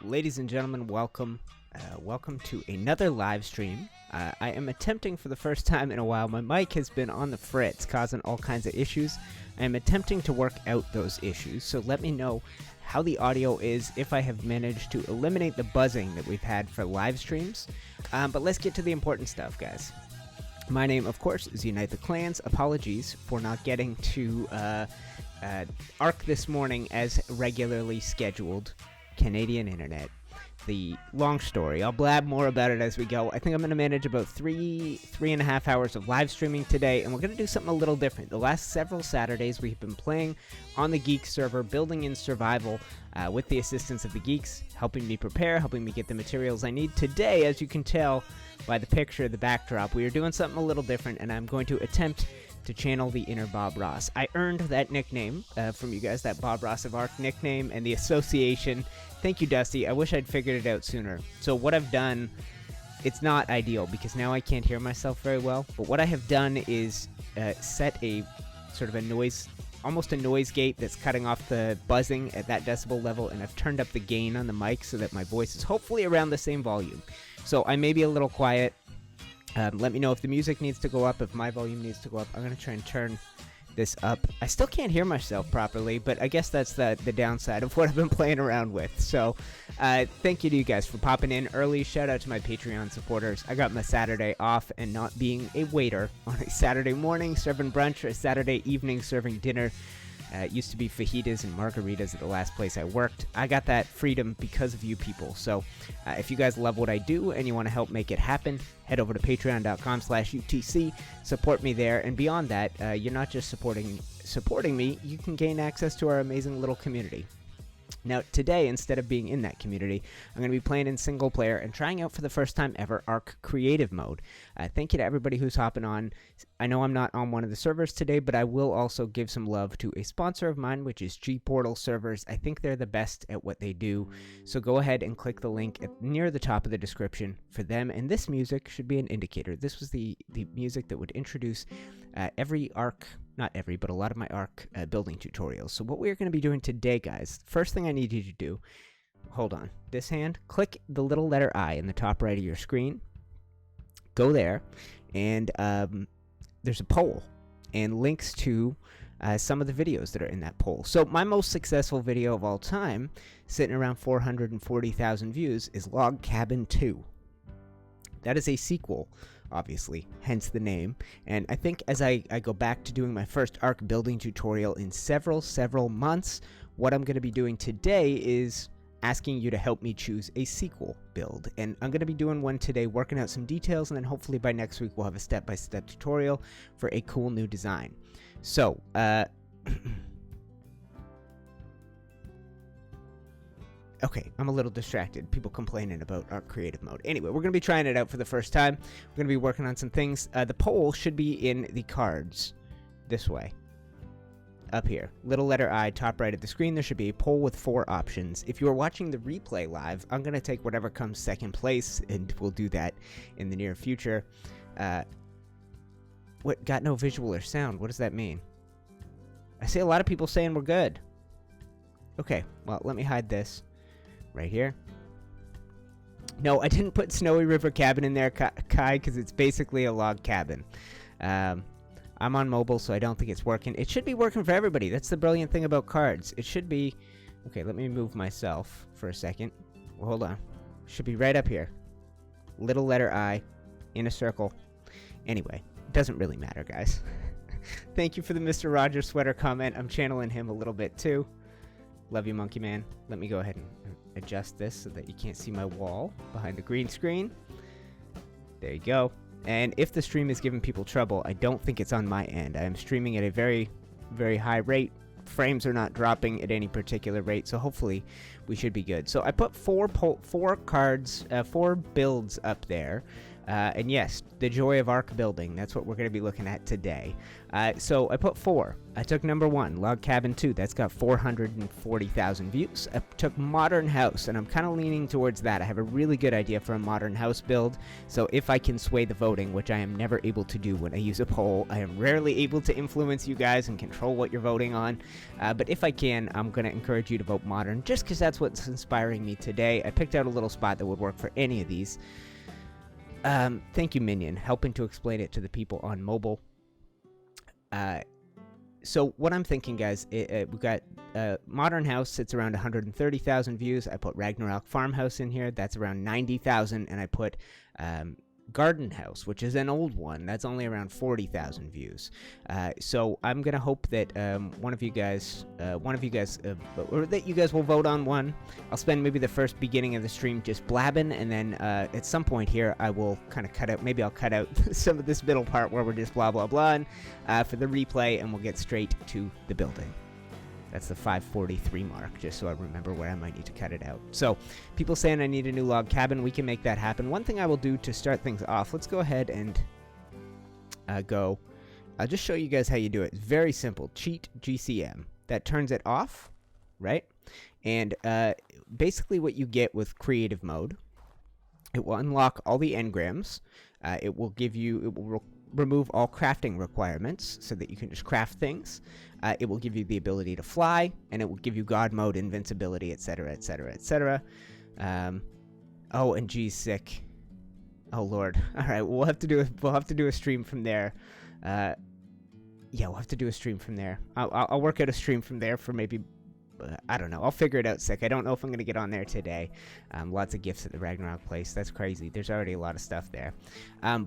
Ladies and gentlemen, welcome to another live stream. I am attempting for the first time in a while. My mic has been on the fritz, causing all kinds of issues. I am attempting to work out those issues, so let me know how the audio is, if I have managed to eliminate the buzzing that we've had for live streams. But let's get to the important stuff, guys. My name, of course, is UniteTheClans. Apologies for not getting to ARK this morning as regularly scheduled. Canadian internet. The long story. I'll blab more about it as we go. I think I'm going to manage about three and a half hours of live streaming today, and we're going to do something a little different. The last several Saturdays we've been playing on the Geeks server, building in survival with the assistance of the Geeks, helping me prepare, helping me get the materials I need. Today, as you can tell by the picture, the backdrop, we are doing something a little different, and I'm going to attempt to channel the inner Bob Ross. I earned that nickname from you guys, that Bob Ross of ARK nickname, and the association. Thank you, Dusty. I wish I'd figured it out sooner. So what I've done, it's not ideal because now I can't hear myself very well, but what I have done is set a sort of a noise, almost a noise gate that's cutting off the buzzing at that decibel level, and I've turned up the gain on the mic so that my voice is hopefully around the same volume. So I may be a little quiet. Let me know if the music needs to go up, if my volume needs to go up. I'm going to try and turn this up. I still can't hear myself properly, but I guess that's the downside of what I've been playing around with. So thank you to you guys for popping in early. Shout out to my Patreon supporters. I got my Saturday off, and not being a waiter on a Saturday morning serving brunch or a Saturday evening serving dinner. It used to be fajitas and margaritas at the last place I worked. I got that freedom because of you people. So if you guys love what I do and you want to help make it happen, head over to patreon.com/UTC. Support me there. And beyond that, you're not just supporting me, you can gain access to our amazing little community. Now, today, instead of being in that community, I'm going to be playing in single player and trying out for the first time ever ARK Creative Mode. Thank you to everybody who's hopping on. I know I'm not on one of the servers today, but I will also give some love to a sponsor of mine, which is G-Portal Servers. I think they're the best at what they do. So go ahead and click the link near the top of the description for them. And this music should be an indicator. This was the music that would introduce every ARK, not every, but a lot of my ARK building tutorials. So what we're going to be doing today, guys, first thing I need you to do, hold on, this hand, click the little letter I in the top right of your screen, go there, and there's a poll and links to some of the videos that are in that poll. So my most successful video of all time, sitting around 440,000 views, is Log Cabin 2. That is a sequel, obviously, hence the name. And I think as I go back to doing my first ARK building tutorial in several months, what I'm going to be doing today is asking you to help me choose a sequel build. And I'm going to be doing one today, working out some details, and then hopefully by next week we'll have a step-by-step tutorial for a cool new design. So, okay, I'm a little distracted. People complaining about ARK Creative Mode. Anyway, we're going to be trying it out for the first time. We're going to be working on some things. The poll should be in the cards this way. Up here. Little letter I, top right of the screen. There should be a poll with 4 options. If you are watching the replay live, I'm going to take whatever comes second place, and we'll do that in the near future. What? Got no visual or sound? What does that mean? I see a lot of people saying we're good. Okay, well, let me hide this. Right here. No, I didn't put Snowy River Cabin in there, Kai, because it's basically a log cabin. I'm on mobile, so I don't think it's working. It should be working for everybody. That's the brilliant thing about cards. It should be... Okay, let me move myself for a second. Well, hold on. Should be right up here. Little letter I in a circle. Anyway, it doesn't really matter, guys. Thank you for the Mr. Rogers sweater comment. I'm channeling him a little bit, too. Love you, Monkey Man. Let me go ahead and adjust this so that you can't see my wall behind the green screen. There you go. And if the stream is giving people trouble, I don't think it's on my end. I am streaming at a very, very high rate. Frames are not dropping at any particular rate, so hopefully we should be good. So I put 4 builds up there. And yes, the joy of ARK building, that's what we're going to be looking at today. So I put 4. I took number 1, Log Cabin 2. That's got 440,000 views. I took Modern House, and I'm kind of leaning towards that. I have a really good idea for a Modern House build, so if I can sway the voting, which I am never able to do when I use a poll, I am rarely able to influence you guys and control what you're voting on, but if I can, I'm going to encourage you to vote Modern, just because that's what's inspiring me today. I picked out a little spot that would work for any of these. Thank you, Minion, helping to explain it to the people on mobile. So what I'm thinking, guys, we've got Modern House sits around 130,000 views. I put Ragnarok Farmhouse in here. That's around 90,000. And I put Garden House, which is an old one. That's only around 40,000 views. So I'm going to hope that one of you guys, or that you guys will vote on one. I'll spend maybe the first beginning of the stream just blabbing, and then at some point here, I will kind of cut out, maybe I'll cut out some of this middle part where we're just blah, blah, blah, for the replay, and we'll get straight to the building. That's the 5:43 mark, just so I remember where I might need to cut it out. So, people saying I need a new log cabin, we can make that happen. One thing I will do to start things off, let's go ahead and I'll just show you guys how you do it. It's very simple. Cheat GCM. That turns it off, right? And basically what you get with creative mode, it will unlock all the engrams. It will remove all crafting requirements so that you can just craft things. It will give you the ability to fly, and it will give you God mode, invincibility, etc., etc., etc. Oh, and G's sick. Oh Lord. All right, we'll have to do a stream from there. Yeah, we'll have to do a stream from there. I'll work out a stream from there for maybe. I don't know. I'll figure it out, sick. I don't know if I'm going to get on there today. Lots of gifts at the Ragnarok place. That's crazy. There's already a lot of stuff there.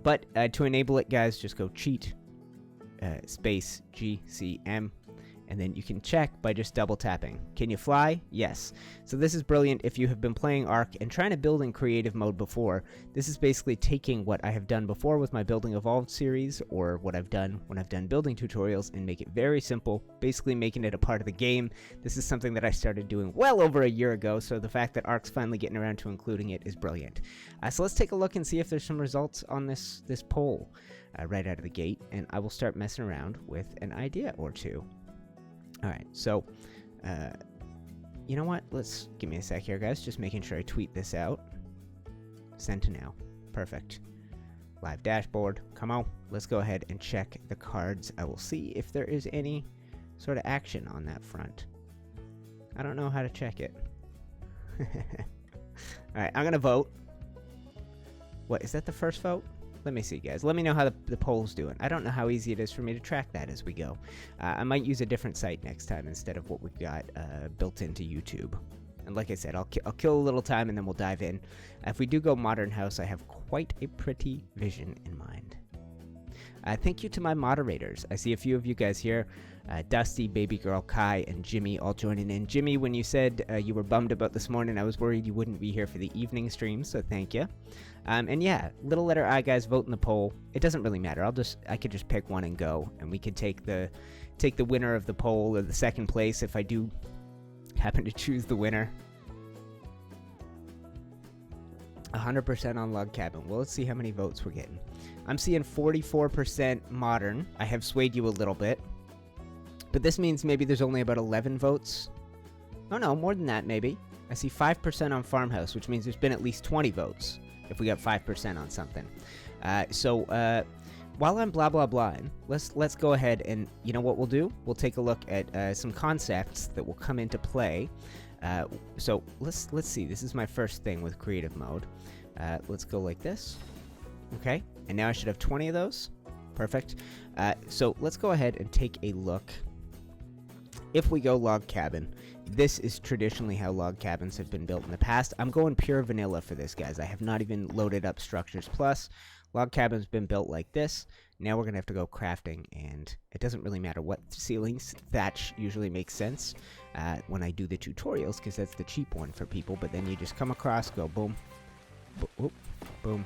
But to enable it, guys, just go cheat space GCM. And then you can check by just double tapping. Can you fly? Yes. So this is brilliant if you have been playing ARK and trying to build in creative mode before. This is basically taking what I have done before with my Building Evolved series, or what I've done when I've done building tutorials, and make it very simple, basically making it a part of the game. This is something that I started doing well over a year ago, so the fact that ARK's finally getting around to including it is brilliant. So let's take a look and see if there's some results on this poll right out of the gate, and I will start messing around with an idea or two. Alright, so, you know what? Give me a sec here, guys. Just making sure I tweet this out. Send to now. Perfect. Live dashboard. Come on. Let's go ahead and check the cards. I will see if there is any sort of action on that front. I don't know how to check it. Alright, I'm gonna vote. What, is that the first vote? Let me see, guys. Let me know how the poll's doing. I don't know how easy it is for me to track that as we go. I might use a different site next time instead of what we've got built into YouTube. And like I said, I'll kill a little time and then we'll dive in. If we do go Modern House, I have quite a pretty vision in mind. Thank you to my moderators. I see a few of you guys here. Dusty, Baby Girl, Kai, and Jimmy all joining in. Jimmy, when you said you were bummed about this morning, I was worried you wouldn't be here for the evening stream, so thank you. And yeah, little letter I, guys, vote in the poll. It doesn't really matter. I could just pick one and go, and we could take the winner of the poll, or the second place if I do happen to choose the winner. 100% on log cabin. Well, let's see how many votes we're getting. I'm seeing 44% modern. I have swayed you a little bit. But this means maybe there's only about 11 votes. Oh no, more than that maybe. I see 5% on farmhouse, which means there's been at least 20 votes if we got 5% on something. While I'm blah blah blahing, let's go ahead and, you know what we'll do? We'll take a look at some concepts that will come into play. So let's see. This is my first thing with creative mode. Let's go like this. Okay, and now I should have 20 of those. Perfect. So let's go ahead and take a look. If we go log cabin, this is traditionally how log cabins have been built in the past. I'm going pure vanilla for this, guys. I have not even loaded up Structures Plus. Log cabin's been built like this. Now we're going to have to go crafting, and it doesn't really matter what ceilings. Thatch usually makes sense when I do the tutorials, because that's the cheap one for people. But then you just come across, go boom, boom, boom,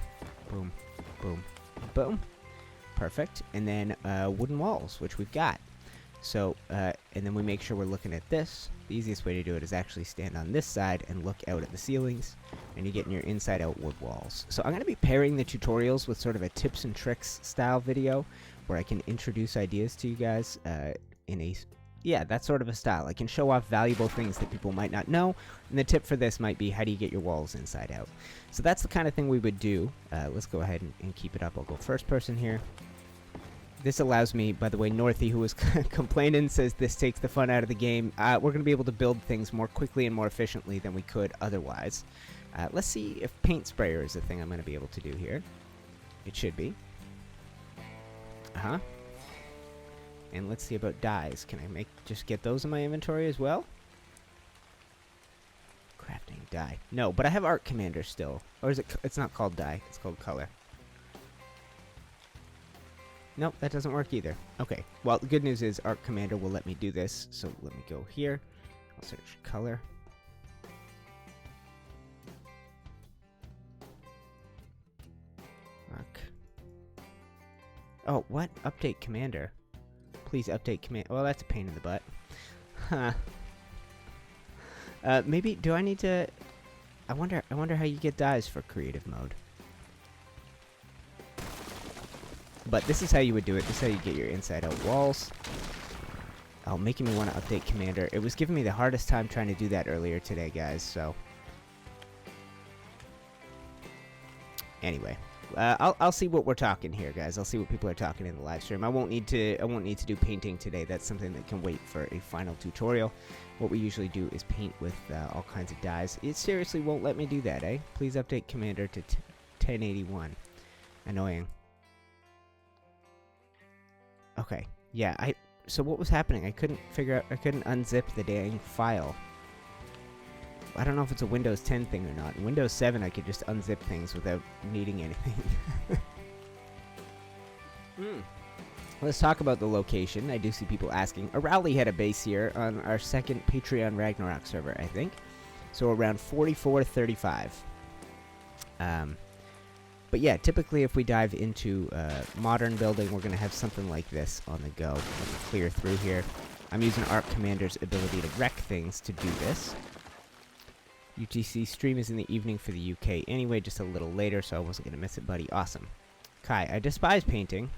boom, boom, boom. Perfect. And then wooden walls, which we've got. So, and then we make sure we're looking at this. The easiest way to do it is actually stand on this side and look out at the ceilings, and you get in your inside-out wood walls. So I'm going to be pairing the tutorials with sort of a tips and tricks style video, where I can introduce ideas to you guys in a... Yeah, that's sort of a style. I can show off valuable things that people might not know, and the tip for this might be how do you get your walls inside out. So that's the kind of thing we would do. Let's go ahead and keep it up. I'll go first person here. This allows me, by the way, Northy, who was complaining, says this takes the fun out of the game. We're going to be able to build things more quickly and more efficiently than we could otherwise. Let's see if paint sprayer is the thing I'm going to be able to do here. It should be. Uh-huh. And let's see about dyes. Can I just get those in my inventory as well? Crafting dye. No, but I have ARK Commander still. Or is it... It's not called dye. It's called color. Nope, that doesn't work either. Okay, well, the good news is ARK Commander will let me do this, so let me go here. I'll search color. ARK. Oh, what? Update Commander. Please update command. Well, that's a pain in the butt. Huh. Maybe, do I need to... I wonder how you get dyes for creative mode. But this is how you would do it. This is how you get your inside-out walls. Oh, making me want to update Commander. It was giving me the hardest time trying to do that earlier today, guys, so... Anyway. I'll see what we're talking here, guys. I'll see what people are talking in the live stream. I won't need to do painting today. That's something that can wait for a final tutorial. What we usually do is paint with all kinds of dyes. It seriously won't let me do that, eh? Please update Commander to 1081. Annoying. Okay. Yeah, so what was happening? I couldn't unzip the dang file. I don't know if it's a Windows 10 thing or not. In Windows 7, I could just unzip things without needing anything. Let's talk about the location. I do see people asking. Arali had a base here on our second Patreon Ragnarok server, I think. So around 4435. But yeah, typically if we dive into modern building, we're going to have something like this on the go. Let me clear through here. I'm using ARK Commander's ability to wreck things to do this. UTC stream is in the evening for the UK anyway, just a little later, so I wasn't going to miss it, buddy. Awesome. Kai, I despise painting.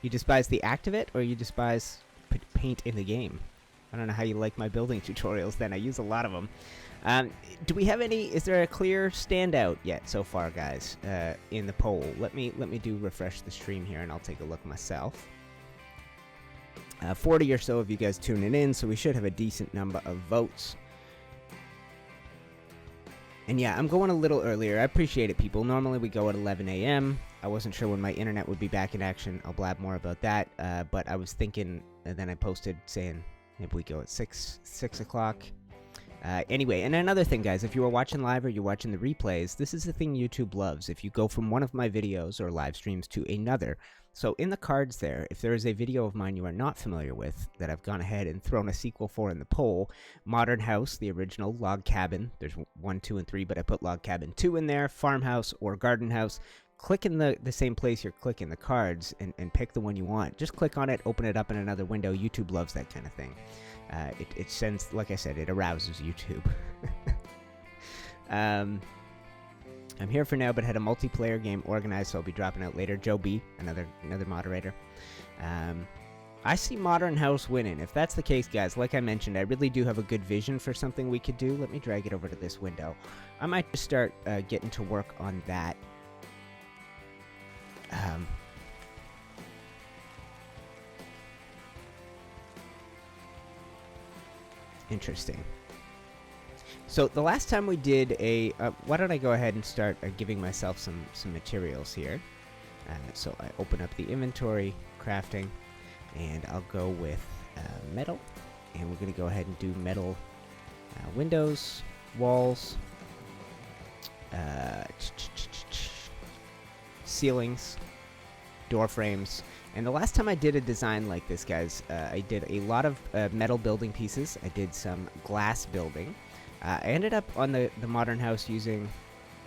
You despise the act of it, or you despise paint in the game? I don't know how you like my building tutorials then. I use a lot of them. Do we have any... Is there a clear standout yet so far, guys, in the poll? Let me do refresh the stream here, and I'll take a look myself. 40 or so of you guys tuning in, so we should have a decent number of votes. And yeah, I'm going a little earlier. I appreciate it, people. Normally we go at 11 a.m. I wasn't sure when my internet would be back in action. I'll blab more about that. But I was thinking, and then I posted saying maybe we go at 6 o'clock. Anyway, and another thing, guys, if you are watching live or you're watching the replays, this is the thing YouTube loves. If you go from one of my videos or live streams to another, so in the cards there, if there is a video of mine you are not familiar with that I've gone ahead and thrown a sequel for in the poll, Modern House, the original, Log Cabin, there's 1, 2, and 3, but I put Log Cabin 2 in there, Farmhouse or Garden House. Click in the same place you're clicking the cards and pick the one you want. Just click on it, open it up in another window. YouTube loves that kind of thing. It sends, like I said, it arouses YouTube. I'm here for now, but had a multiplayer game organized, so I'll be dropping out later. Joe B, another moderator. I see Modern House winning. If that's the case, guys, like I mentioned, I really do have a good vision for something we could do. Let me drag it over to this window. I might just start getting to work on that. Interesting. So the last time we did a... why don't I go ahead and start giving myself some materials here. So I open up the inventory, crafting, and I'll go with metal. And we're going to go ahead and do metal windows, walls, ceilings, door frames. And the last time I did a design like this, guys, I did a lot of metal building pieces. I did some glass building. I ended up on the Modern House using,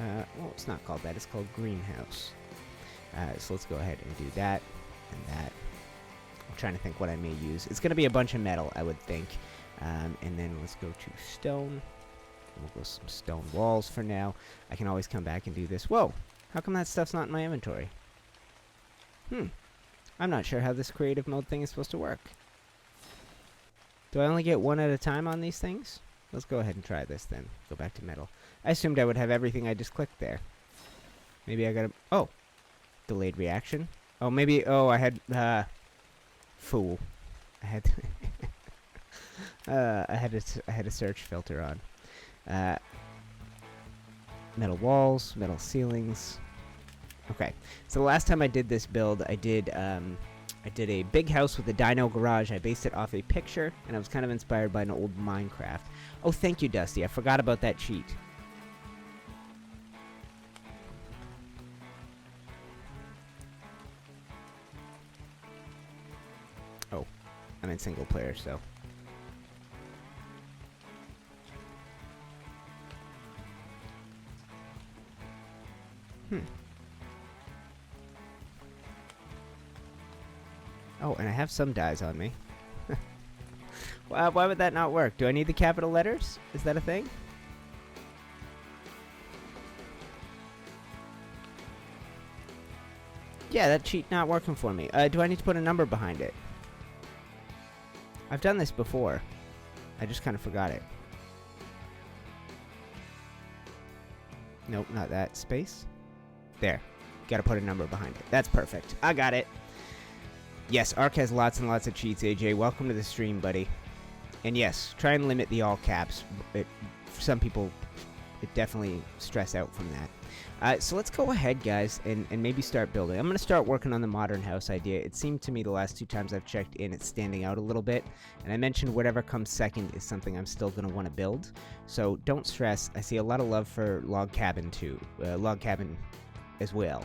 well, it's not called that, it's called Greenhouse. So let's go ahead and do that, and that. I'm trying to think what I may use. It's going to be a bunch of metal, I would think. And then let's go to stone. We'll go some stone walls for now. I can always come back and do this. Whoa! How come that stuff's not in my inventory? I'm not sure how this creative mode thing is supposed to work. Do I only get one at a time on these things? Let's go ahead and try this then. Go back to metal. I assumed I would have everything I just clicked there. Maybe I gotta... Oh! Delayed reaction. Oh, maybe... Oh, I had... Fool. I had... I had a search filter on. Metal walls, metal ceilings. Okay, so the last time I did this build, I did a big house with a dino garage. I based it off a picture, and I was kind of inspired by an old Minecraft. Oh, thank you, Dusty. I forgot about that cheat. Oh, I'm in single player, so... Oh, and I have some dyes on me. Why would that not work? Do I need the capital letters? Is that a thing? Yeah, that cheat not working for me. Do I need to put a number behind it? I've done this before. I just kind of forgot it. Nope, not that. Space? There. Gotta put a number behind it. That's perfect. I got it. Yes, ARK has lots and lots of cheats, AJ. Welcome to the stream, buddy. And yes, try and limit the all caps. For some people, it definitely stress out from that. So let's go ahead, guys, and maybe start building. I'm going to start working on the modern house idea. It seemed to me the last 2 times I've checked in, it's standing out a little bit. And I mentioned whatever comes second is something I'm still going to want to build. So don't stress. I see a lot of love for log cabin, too. Log cabin as well.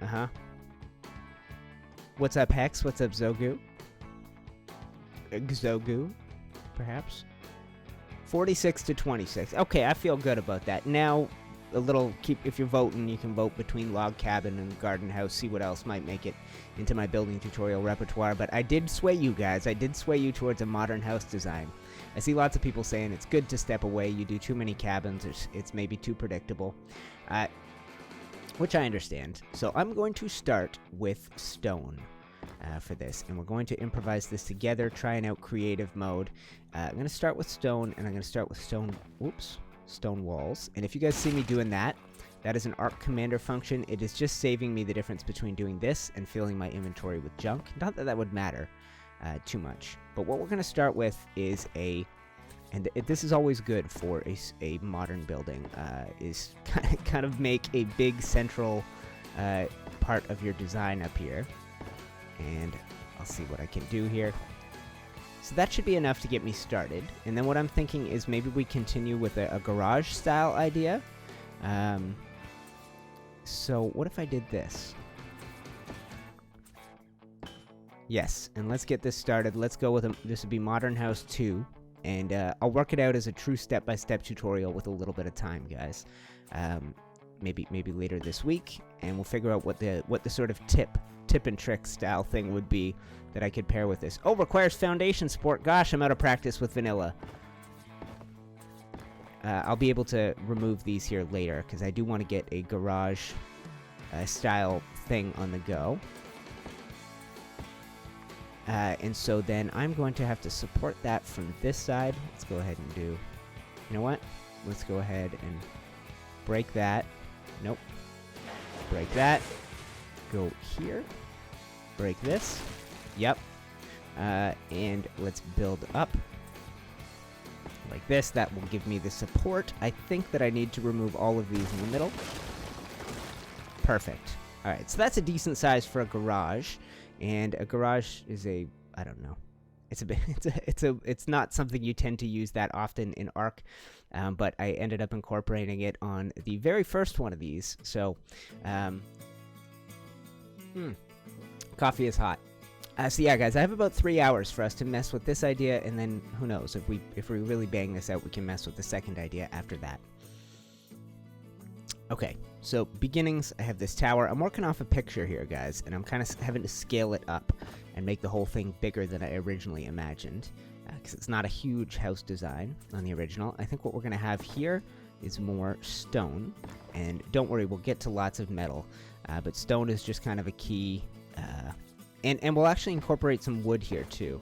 Uh-huh. What's up, Hex? What's up, Zogu? Zogu, perhaps? 46 to 26. Okay, I feel good about that. Now, a little... If you're voting, you can vote between log cabin and garden house. See what else might make it into my building tutorial repertoire. But I did sway you guys. I did sway you towards a modern house design. I see lots of people saying it's good to step away. You do too many cabins. It's maybe too predictable. Which I understand. So I'm going to start with stone for this, and we're going to improvise this together, trying out creative mode. I'm going to start with stone, and I'm going to start with stone walls. And if you guys see me doing that, that is an ARK commander function. It is just saving me the difference between doing this and filling my inventory with junk. Not that that would matter too much. But what we're going to start with is and this is always good for a modern building, is kind of make a big central part of your design up here. And I'll see what I can do here. So that should be enough to get me started. And then what I'm thinking is maybe we continue with a garage style idea. So what if I did this? Yes, and let's get this started. Let's go with this would be Modern House 2. And I'll work it out as a true step-by-step tutorial with a little bit of time, guys. Maybe later this week, and we'll figure out what the sort of tip and trick style thing would be that I could pair with this. Oh, requires foundation support. Gosh, I'm out of practice with vanilla. I'll be able to remove these here later, because I do want to get a garage style thing on the go. And so then I'm going to have to support that from this side. Let's go ahead and do... You know what? Let's go ahead and break that. Nope. Break that. Go here. Break this. Yep. And let's build up like this. That will give me the support. I think that I need to remove all of these in the middle. Perfect. Alright, so that's a decent size for a garage. And a garage is I don't know. It's not something you tend to use that often in ARK, but I ended up incorporating it on the very first one of these. So, coffee is hot. So yeah, guys, I have about 3 hours for us to mess with this idea, and then who knows, if we really bang this out, we can mess with the second idea after that. Okay, so beginnings, I have this tower. I'm working off a picture here, guys, and I'm kind of having to scale it up and make the whole thing bigger than I originally imagined, because it's not a huge house design on the original. I think what we're going to have here is more stone, and don't worry, we'll get to lots of metal, but stone is just kind of a key, and we'll actually incorporate some wood here, too.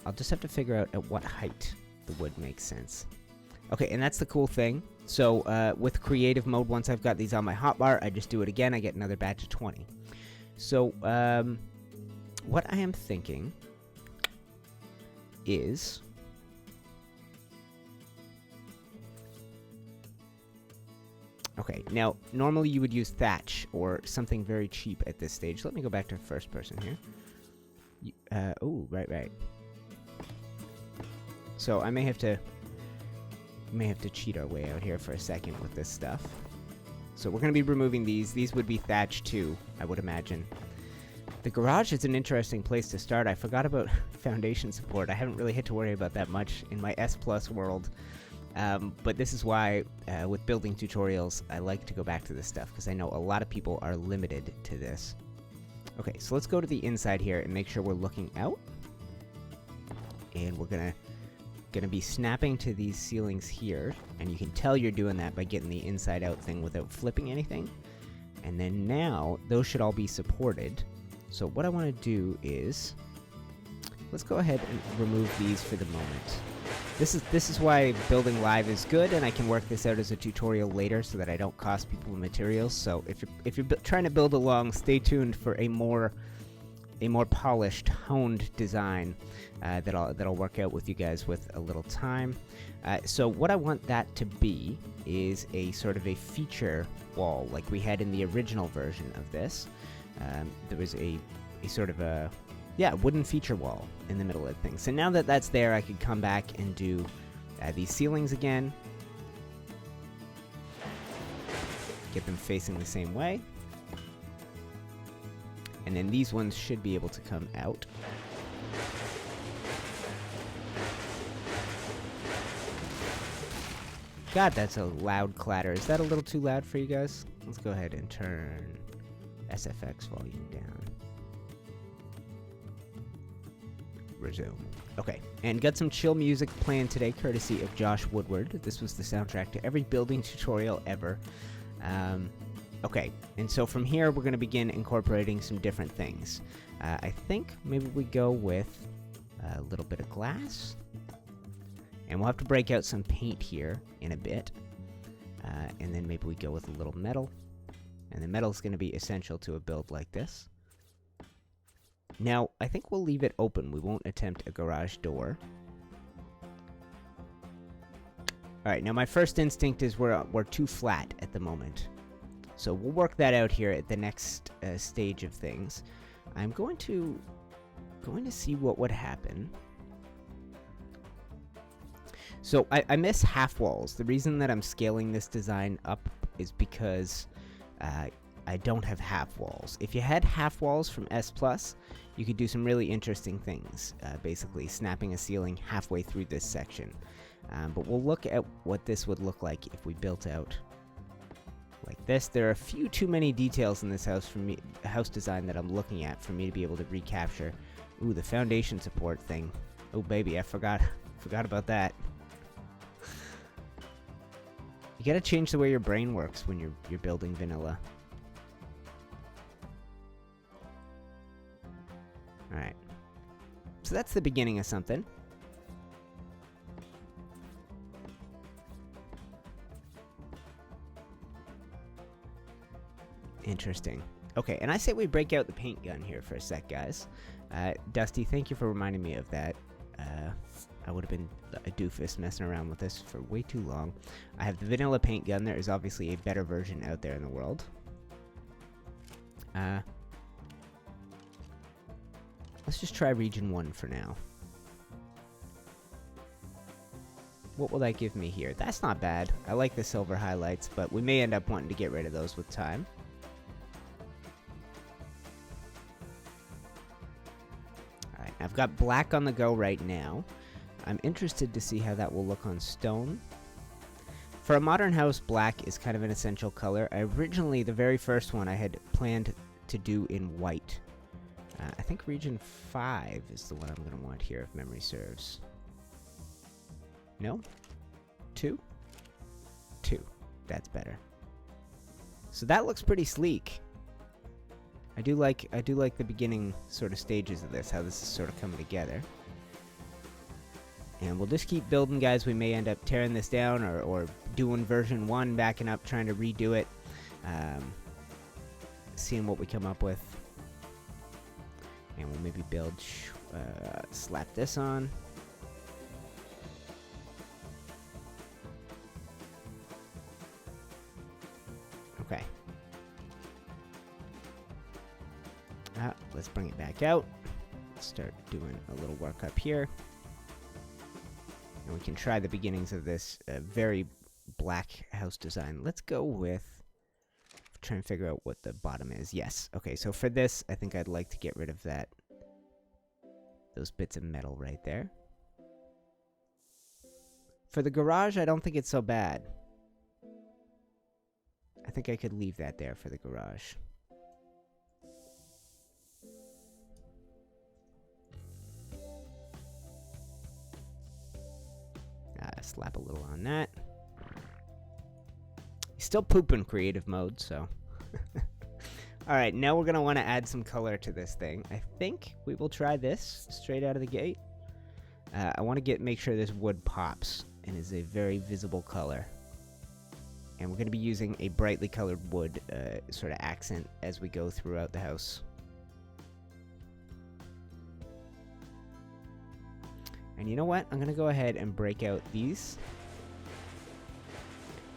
I'll just have to figure out at what height the wood makes sense. Okay, and that's the cool thing. So, with creative mode, once I've got these on my hotbar, I just do it again, I get another batch of 20. So, what I am thinking is... Okay, now, normally you would use thatch or something very cheap at this stage. Let me go back to first person here. Oh, right. So, I may have to cheat our way out here for a second with this stuff. So we're going to be removing these. These would be thatch too, I would imagine. The garage is an interesting place to start. I forgot about foundation support. I haven't really had to worry about that much in my S+ world. But this is why, with building tutorials, I like to go back to this stuff, because I know a lot of people are limited to this. Okay, so let's go to the inside here and make sure we're looking out. And we're gonna be snapping to these ceilings here, and you can tell you're doing that by getting the inside out thing without flipping anything. And then now those should all be supported. So what I want to do is, let's go ahead and remove these for the moment. This is why building live is good, and I can work this out as a tutorial later so that I don't cost people materials. So if you're trying to build along, stay tuned for a more polished, honed design that'll work out with you guys with a little time. So what I want that to be is a sort of a feature wall, like we had in the original version of this. There was a sort of a wooden feature wall in the middle of things. So now that that's there, I could come back and do these ceilings again. Get them facing the same way. And then these ones should be able to come out. God, that's a loud clatter. Is that a little too loud for you guys? Let's go ahead and turn SFX volume down. Resume. Okay, and got some chill music playing today, courtesy of Josh Woodward. This was the soundtrack to every building tutorial ever. Okay, and so from here, we're going to begin incorporating some different things. I think maybe we go with a little bit of glass. And we'll have to break out some paint here in a bit. And then maybe we go with a little metal. And the metal is going to be essential to a build like this. Now, I think we'll leave it open. We won't attempt a garage door. Alright, now my first instinct is we're too flat at the moment. So we'll work that out here at the next stage of things. I'm going to see what would happen. So I miss half walls. The reason that I'm scaling this design up is because I don't have half walls. If you had half walls from S+, you could do some really interesting things, basically snapping a ceiling halfway through this section. But we'll look at what this would look like if we built out like this. There are a few too many details in this house design that I'm looking at for me to be able to recapture. Ooh, the foundation support thing. Oh baby, I forgot about that. You gotta change the way your brain works when you're building vanilla. Alright. So that's the beginning of something. Interesting. Okay, and I say we break out the paint gun here for a sec, guys. Dusty, thank you for reminding me of that. I would have been a doofus messing around with this for way too long. I have the vanilla paint gun. There is obviously a better version out there in the world. Let's just try region 1 for now. What will that give me here? That's not bad. I like the silver highlights, but we may end up wanting to get rid of those with time. Alright, I've got black on the go right now. I'm interested to see how that will look on stone. For a modern house, black is kind of an essential color. Originally, the very first one I had planned to do in white. I think region 5 is the one I'm going to want here, if memory serves. No? 2? 2. That's better. So that looks pretty sleek. I do like the beginning sort of stages of this, how this is sort of coming together. And we'll just keep building, guys. We may end up tearing this down or doing version 1, backing up, trying to redo it. Seeing what we come up with. And we'll maybe build, slap this on. Okay. Let's bring it back out. Start doing a little work up here. And we can try the beginnings of this very black house design. Let's go with... try and figure out what the bottom is. Yes. Okay, so for this, I think I'd like to get rid of that. Those bits of metal right there. For the garage, I don't think it's so bad. I think I could leave that there for the garage. Slap a little on that. Still pooping creative mode, so. Alright, now we're going to want to add some color to this thing. I think we will try this straight out of the gate. I want to make sure this wood pops and is a very visible color. And we're going to be using a brightly colored wood sort of accent as we go throughout the house. And you know what? I'm going to go ahead and break out these.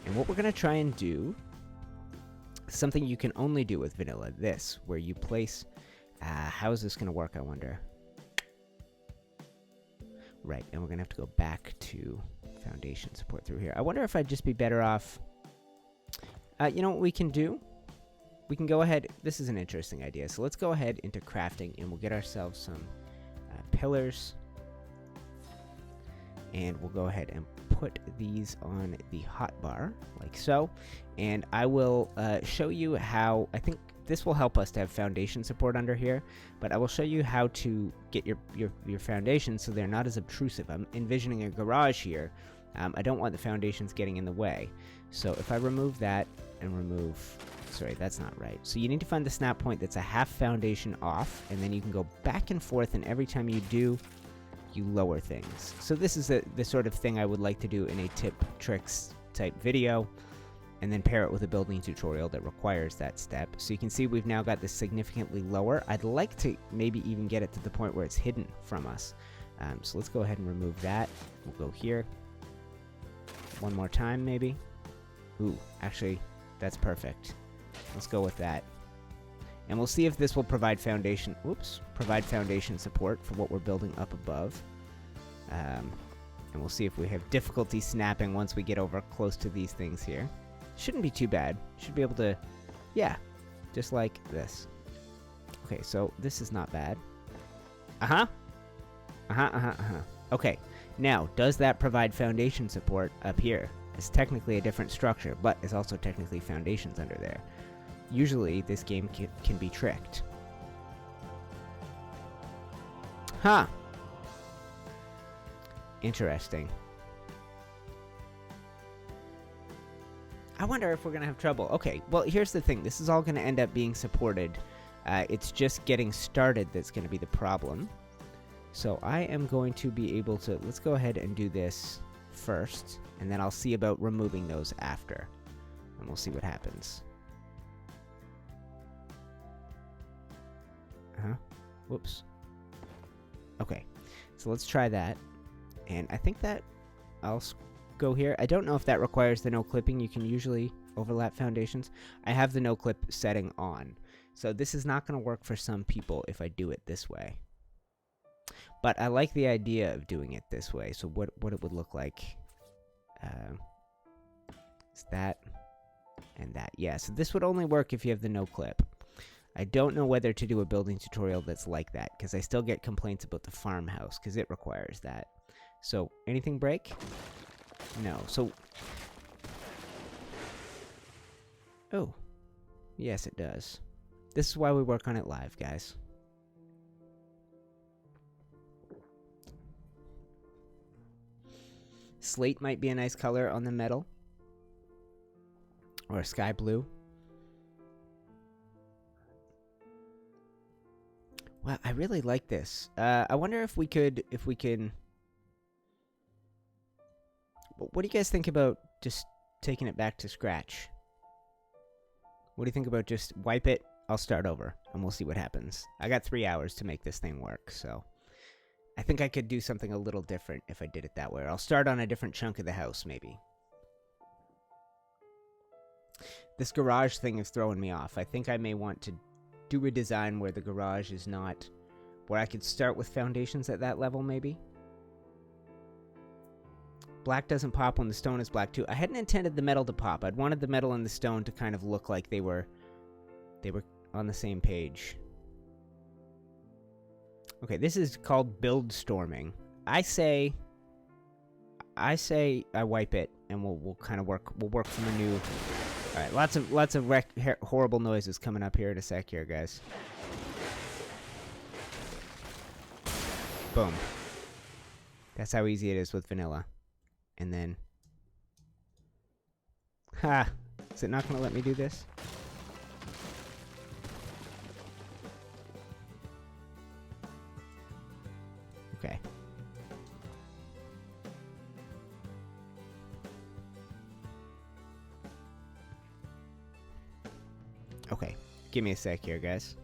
And what we're going to try and do, something you can only do with vanilla, this, where you place, how is this going to work, I wonder? Right, and we're going to have to go back to foundation support through here. I wonder if I'd just be better off, you know what we can do? We can go ahead, this is an interesting idea, so let's go ahead into crafting, and we'll get ourselves some pillars. And we'll go ahead and put these on the hotbar, like so. And I will show you how, I think this will help us to have foundation support under here, but I will show you how to get your foundations so they're not as obtrusive. I'm envisioning a garage here. I don't want the foundations getting in the way. So if I remove that and remove, sorry, that's not right. So you need to find the snap point that's a half foundation off, and then you can go back and forth, and every time you do, you lower things. So this is the sort of thing I would like to do in a tip tricks type video, and then pair it with a building tutorial that requires that step. So you can see we've now got this significantly lower. I'd like to maybe even get it to the point where it's hidden from us. So let's go ahead and remove that. We'll go here. One more time maybe. Ooh, actually, that's perfect. Let's go with that. And we'll see if this will provide foundation, provide foundation support for what we're building up above. And we'll see if we have difficulty snapping once we get over close to these things here. Shouldn't be too bad. Should be able to, yeah, just like this. Okay, so this is not bad. Okay, now, does that provide foundation support up here? It's technically a different structure, but it's also technically foundations under there. Usually, this game can be tricked. Huh. Interesting. I wonder if we're going to have trouble. Okay, well, here's the thing. This is all going to end up being supported. It's just getting started that's going to be the problem. So I am going to be able to... Let's go ahead and do this first, and then I'll see about removing those after. And we'll see what happens. Whoops. Okay, so let's try that. And I think that I'll go here. I don't know if that requires the no clipping. You can usually overlap foundations. I have the no clip setting on. So this is not going to work for some people if I do it this way. But I like the idea of doing it this way. So what it would look like is that and that. Yeah, so this would only work if you have the no clip. I don't know whether to do a building tutorial that's like that, because I still get complaints about the farmhouse, because it requires that. So, anything break? No. So, Oh, yes it does. This is why we work on it live, guys. Slate might be a nice color on the metal. Or sky blue. Well, I really like this. I wonder if we can... What do you guys think about just taking it back to scratch? What do you think about just wipe it, I'll start over, and we'll see what happens. I got 3 hours to make this thing work, so... I think I could do something a little different if I did it that way. Or I'll start on a different chunk of the house, maybe. This garage thing is throwing me off. I think I may want to do a design where the garage is not... where I could start with foundations at that level, maybe? Black doesn't pop when the stone is black, too. I hadn't intended the metal to pop. I'd wanted the metal and the stone to kind of look like they were on the same page. Okay, this is called build storming. I say I wipe it, and we'll kind of work from a new... Alright, lots of horrible noises coming up here in a sec here, guys. Boom. That's how easy it is with vanilla. And then... Ha! Is it not going to let me do this? Okay. Okay. Give me a sec here, guys.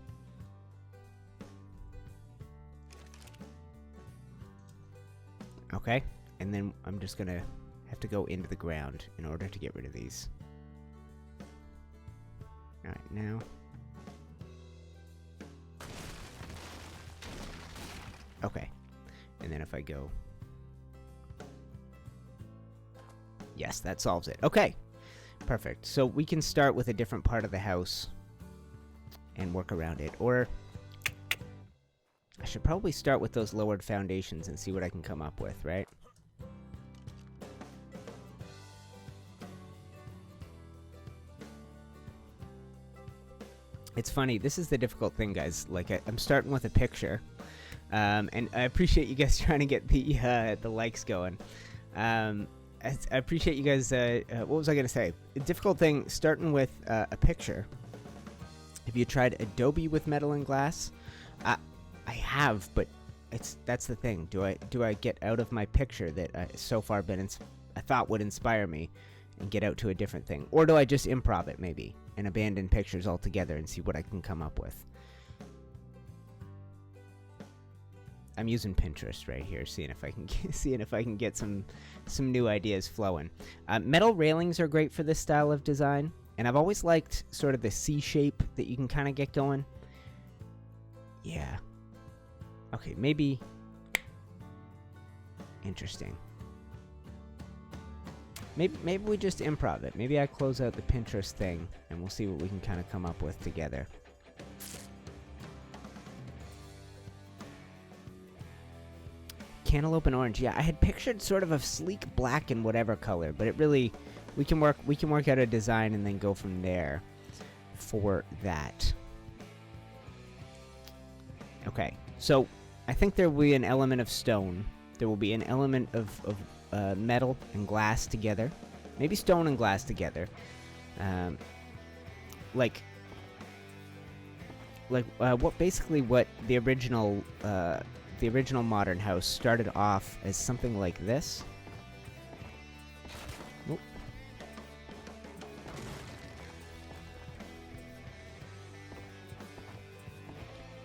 Okay. And then I'm just gonna have to go into the ground in order to get rid of these. Alright, now. Okay. And then if I go... Yes, that solves it. Okay. Perfect. So we can start with a different part of the house and work around it. Or I should probably start with those lowered foundations and see what I can come up with, right? It's funny. This is the difficult thing, guys. Like, I'm starting with a picture. And I appreciate you guys trying to get the likes going. I appreciate you guys. What was I going to say? A difficult thing starting with a picture. Have you tried Adobe with metal and glass? I have, but that's the thing. Do I get out of my picture that so far I thought would inspire me, and get out to a different thing, or do I just improv it maybe and abandon pictures altogether and see what I can come up with? I'm using Pinterest right here, seeing if I can get some new ideas flowing. Metal railings are great for this style of design, and I've always liked sort of the C shape that you can kind of get going. Yeah. Okay, maybe. Interesting. Maybe we just improv it. Maybe I close out the Pinterest thing, and we'll see what we can kind of come up with together. Cantaloupe and orange. Yeah, I had pictured sort of a sleek black and whatever color, but it really we can work out a design and then go from there for that. Okay, so I think there will be an element of stone. There will be an element of metal and glass together. Maybe stone and glass together. What the original modern house started off as something like this. Oop.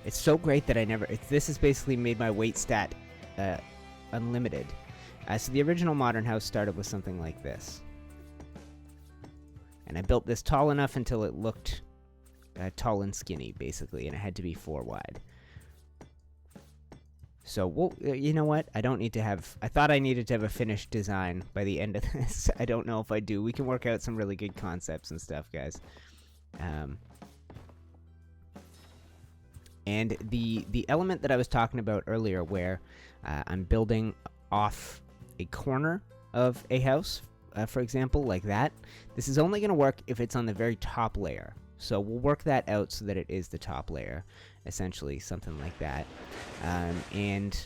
It's so great that this has basically made my weight stat unlimited. So the original modern house started with something like this. And I built this tall enough until it looked tall and skinny, basically, and it had to be 4 wide. So, you know what? I thought I needed to have a finished design by the end of this. I don't know if I do. We can work out some really good concepts and stuff, guys. And the element that I was talking about earlier, where I'm building off a corner of a house for example, like that, this is only going to work if it's on the very top layer. So we'll work that out so that it is the top layer, essentially, something like that. And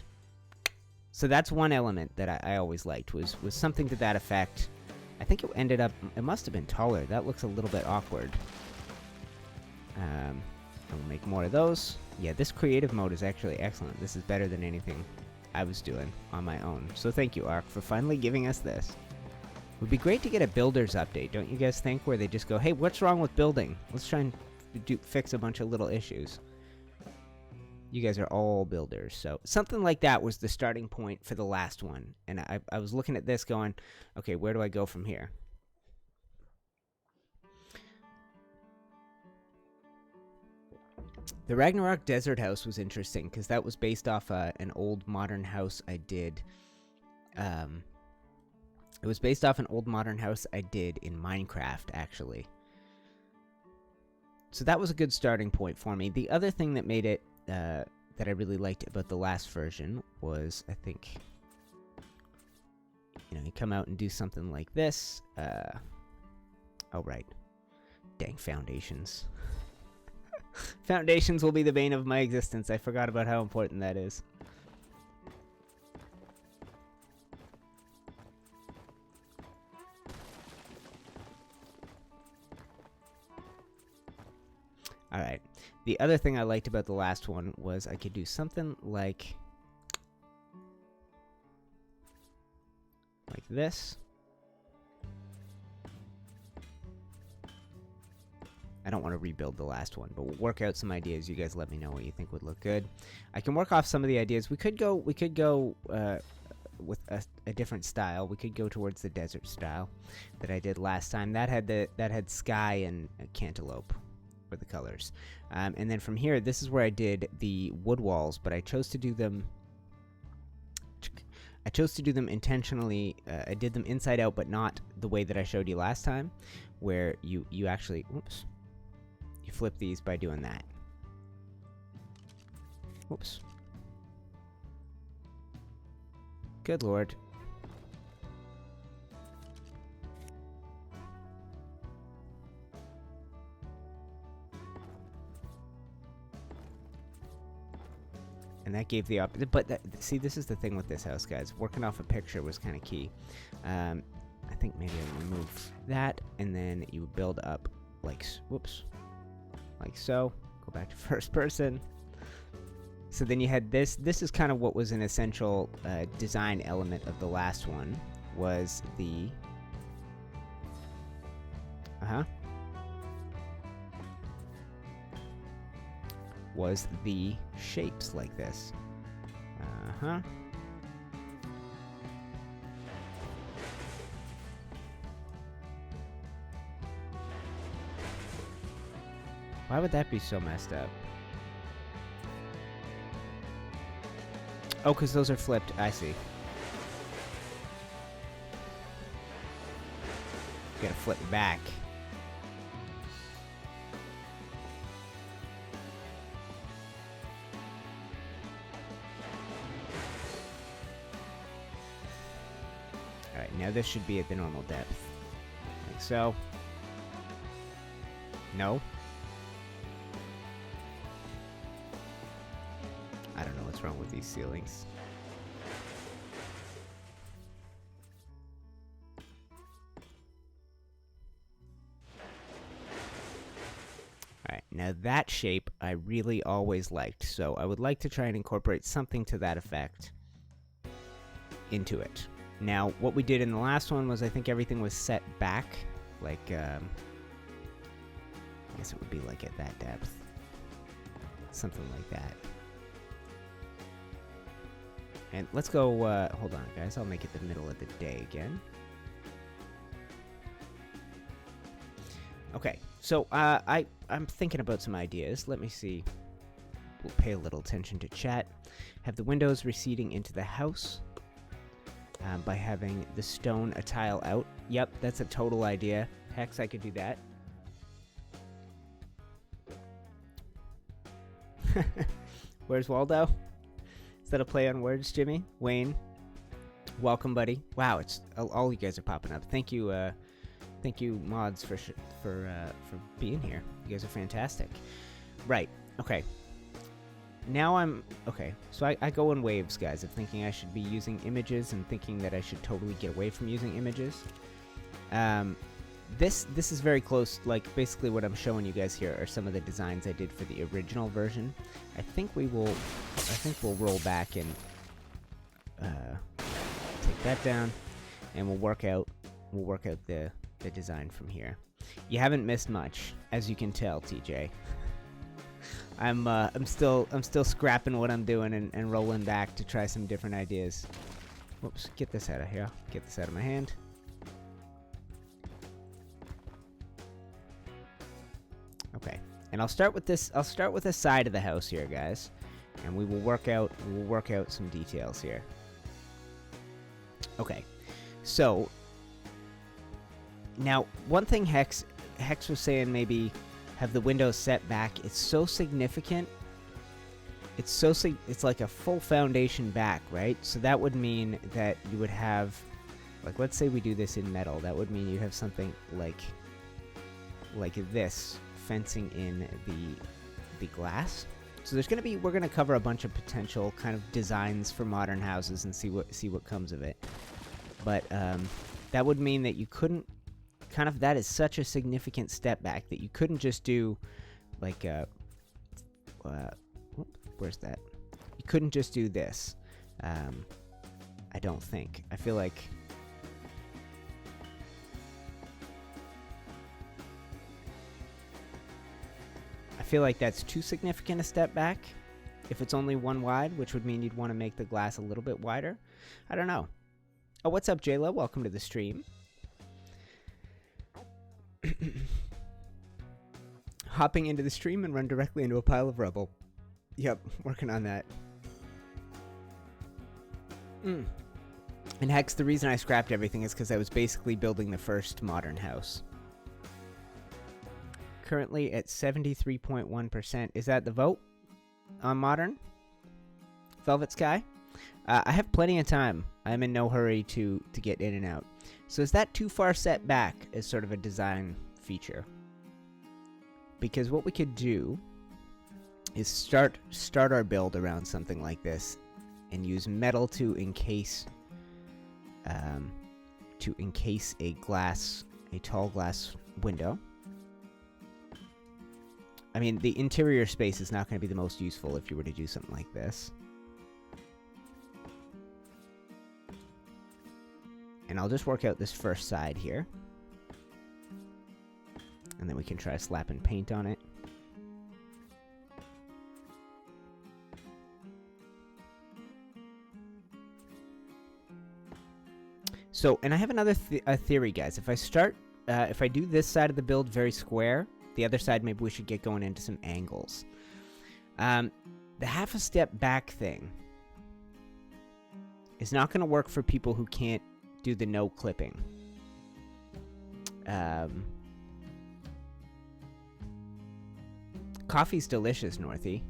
so that's one element that I always liked, was something to that effect. I think it ended up, it must have been taller. That looks a little bit awkward. We'll make more of those. Yeah, this creative mode is actually excellent. This is better than anything I was doing on my own. So thank you, ARK, for finally giving us this. It would be great to get a builder's update, don't you guys think? Where they just go, hey, what's wrong with building? Let's try and fix a bunch of little issues. You guys are all builders, so something like that was the starting point for the last one. And I was looking at this going, okay, where do I go from here? The Ragnarok Desert House was interesting, because that was based off an old modern house I did. It was based off an old modern house I did in Minecraft, actually. So that was a good starting point for me. The other thing that made it, that I really liked about the last version was, I think, you know, you come out and do something like this. Oh, right. Dang foundations. Foundations will be the bane of my existence. I forgot about how important that is. Alright. The other thing I liked about the last one was I could do something like this. I don't want to rebuild the last one, but we'll work out some ideas. You guys let me know what you think would look good. I can work off some of the ideas. We could go with a different style. We could go towards the desert style that I did last time. That had sky and cantaloupe for the colors. And then from here, this is where I did the wood walls, but I chose to do them intentionally. I did them inside out, but not the way that I showed you last time, where you actually, oops, you flip these by doing that. Oops. Good lord. And that gave the opposite. But see, this is the thing with this house, guys. Working off a picture was kind of key. I think maybe I remove that, and then you build up like, whoops, like so. Go back to first person. So then you had this. This is kind of what was an essential design element of the last one, was the was the shapes like this. Why would that be so messed up? Oh, because those are flipped. I see. You gotta flip back. Alright, now this should be at the normal depth. Like so. No. I don't know what's wrong with these ceilings. Alright, now that shape I really always liked, so I would like to try and incorporate something to that effect into it. Now, what we did in the last one was I think everything was set back, like, I guess it would be like at that depth. Something like that. And let's go, hold on guys, I'll make it the middle of the day again. Okay, so I'm thinking about some ideas. Let me see. We'll pay a little attention to chat. Have the windows receding into the house by having the stone a tile out. Yep, that's a total idea. Hex, I could do that. Where's Waldo? Is that a play on words, Jimmy? Wayne? Welcome, buddy. Wow, it's all you guys are popping up. Thank you, mods, for being here. You guys are fantastic. Right. Okay. Now okay. So I go in waves, guys, of thinking I should be using images and thinking that I should totally get away from using images. This is very close. Like, basically what I'm showing you guys here are some of the designs I did for the original version. I think we'll roll back and take that down, and we'll work out the design from here. You haven't missed much, as you can tell, TJ. I'm still scrapping what I'm doing and rolling back to try some different ideas. Whoops, get this out of here. Get this out of my hand. Okay, and I'll start with this. I'll start with the side of the house here, guys, and we will work out some details here. Okay, so now one thing Hex was saying, maybe have the windows set back. It's so significant. It's like a full foundation back, right? So that would mean that you would have, like, let's say we do this in metal. That would mean you have something like this fencing in the glass. So there's we're gonna cover a bunch of potential kind of designs for modern houses and see what comes of it. But that would mean that you couldn't that is such a significant step back that you couldn't just do like where's that? You couldn't just do this. I don't think. I feel like that's too significant a step back if it's only one wide, which would mean you'd want to make the glass a little bit wider. I don't know. Oh, what's up, Jayla? Welcome to the stream. Hopping into the stream and run directly into a pile of rubble. Yep, working on that. And Hex, the reason I scrapped everything is because I was basically building the first modern house. Currently at 73.1%. Is that the vote on modern? Velvet Sky? I have plenty of time. I'm in no hurry to get in and out. So is that too far set back as sort of a design feature? Because what we could do is start our build around something like this and use metal to encase a tall glass window. I mean, the interior space is not going to be the most useful if you were to do something like this. And I'll just work out this first side here. And then we can try slapping paint on it. So, and I have another theory, guys. If I do this side of the build very square, the other side, maybe we should get going into some angles. The half a step back thing is not going to work for people who can't do the no clipping. Coffee's delicious, Northy.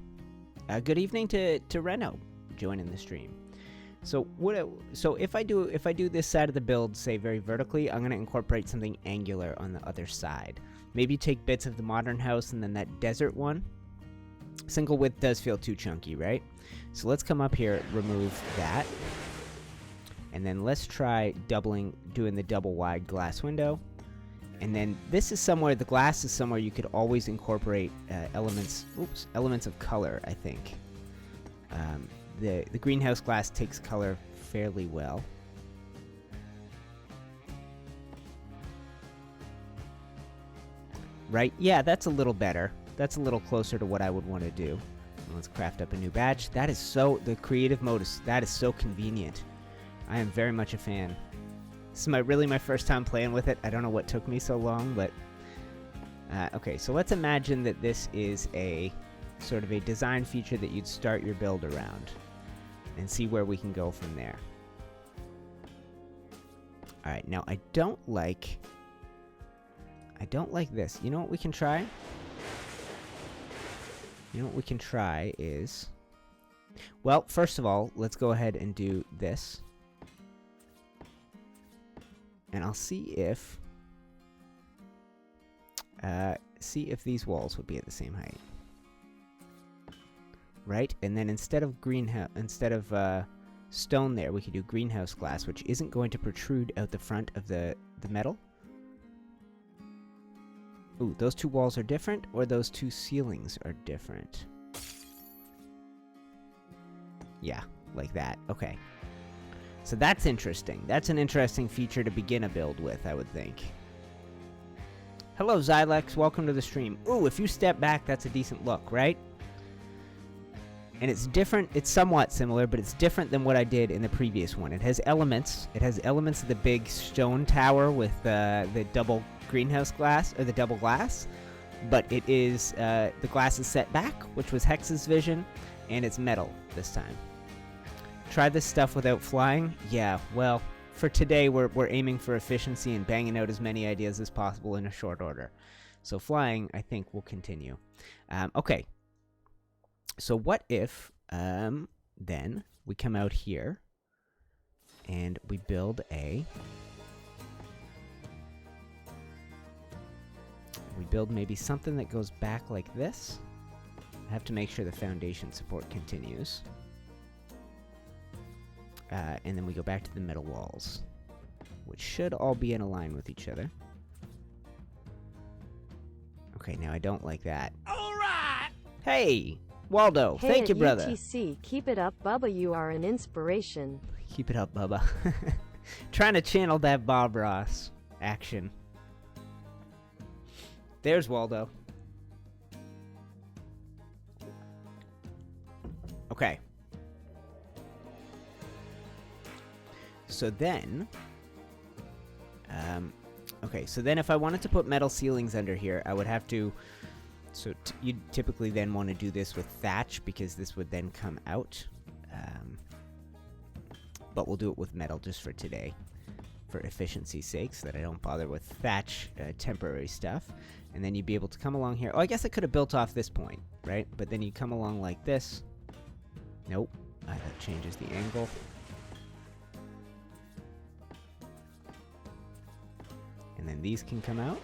Good evening to Reno joining the stream. So if I do this side of the build, say very vertically, I'm gonna incorporate something angular on the other side. Maybe take bits of the modern house and then that desert one. Single width does feel too chunky, right? So let's come up here, remove that. And then let's try doing the double wide glass window. And then this is somewhere, the glass is somewhere you could always incorporate elements of color, I think. The greenhouse glass takes color fairly well. Right? Yeah, that's a little better. That's a little closer to what I would want to do. Let's craft up a new batch. That is the creative mode that is so convenient. I am very much a fan. This is really my first time playing with it. I don't know what took me so long, but okay, so let's imagine that this is a sort of a design feature that you'd start your build around and see where we can go from there. Alright, now I don't like this. You know what we can try? You know what we can try is, well, first of all, let's go ahead and do this. And I'll see if these walls would be at the same height. Right? And then instead of stone there, we could do greenhouse glass, which isn't going to protrude out the front of the metal. Ooh, those two walls are different, or those two ceilings are different. Yeah, like that. Okay. So that's interesting. That's an interesting feature to begin a build with, I would think. Hello, Xylex. Welcome to the stream. Ooh, if you step back, that's a decent look, right? And it's different. It's somewhat similar, but it's different than what I did in the previous one. It has elements. It has elements of the big stone tower with the double greenhouse glass, or the double glass. But it is, the glass is set back, which was Hex's vision, and it's metal this time. Try this stuff without flying? Yeah, well, for today we're aiming for efficiency and banging out as many ideas as possible in a short order. So flying, I think, will continue. Okay. So what if, then, we come out here, and we build maybe something that goes back like this. I have to make sure the foundation support continues. And then we go back to the metal walls, which should all be in a line with each other. Okay, now I don't like that. Alright! Hey! Waldo, hey, thank you, brother. UTC, keep it up, Bubba, you are an inspiration. Keep it up, Bubba. Trying to channel that Bob Ross action. There's Waldo. Okay. So then, okay, so then if I wanted to put metal ceilings under here, I would have to, so you'd typically then want to do this with thatch, because this would then come out, but we'll do it with metal just for today, for efficiency's sake, so that I don't bother with thatch temporary stuff. And then you'd be able to come along here. Oh, I guess I could have built off this point, right? But then you come along like this. Nope, that changes the angle. And then these can come out.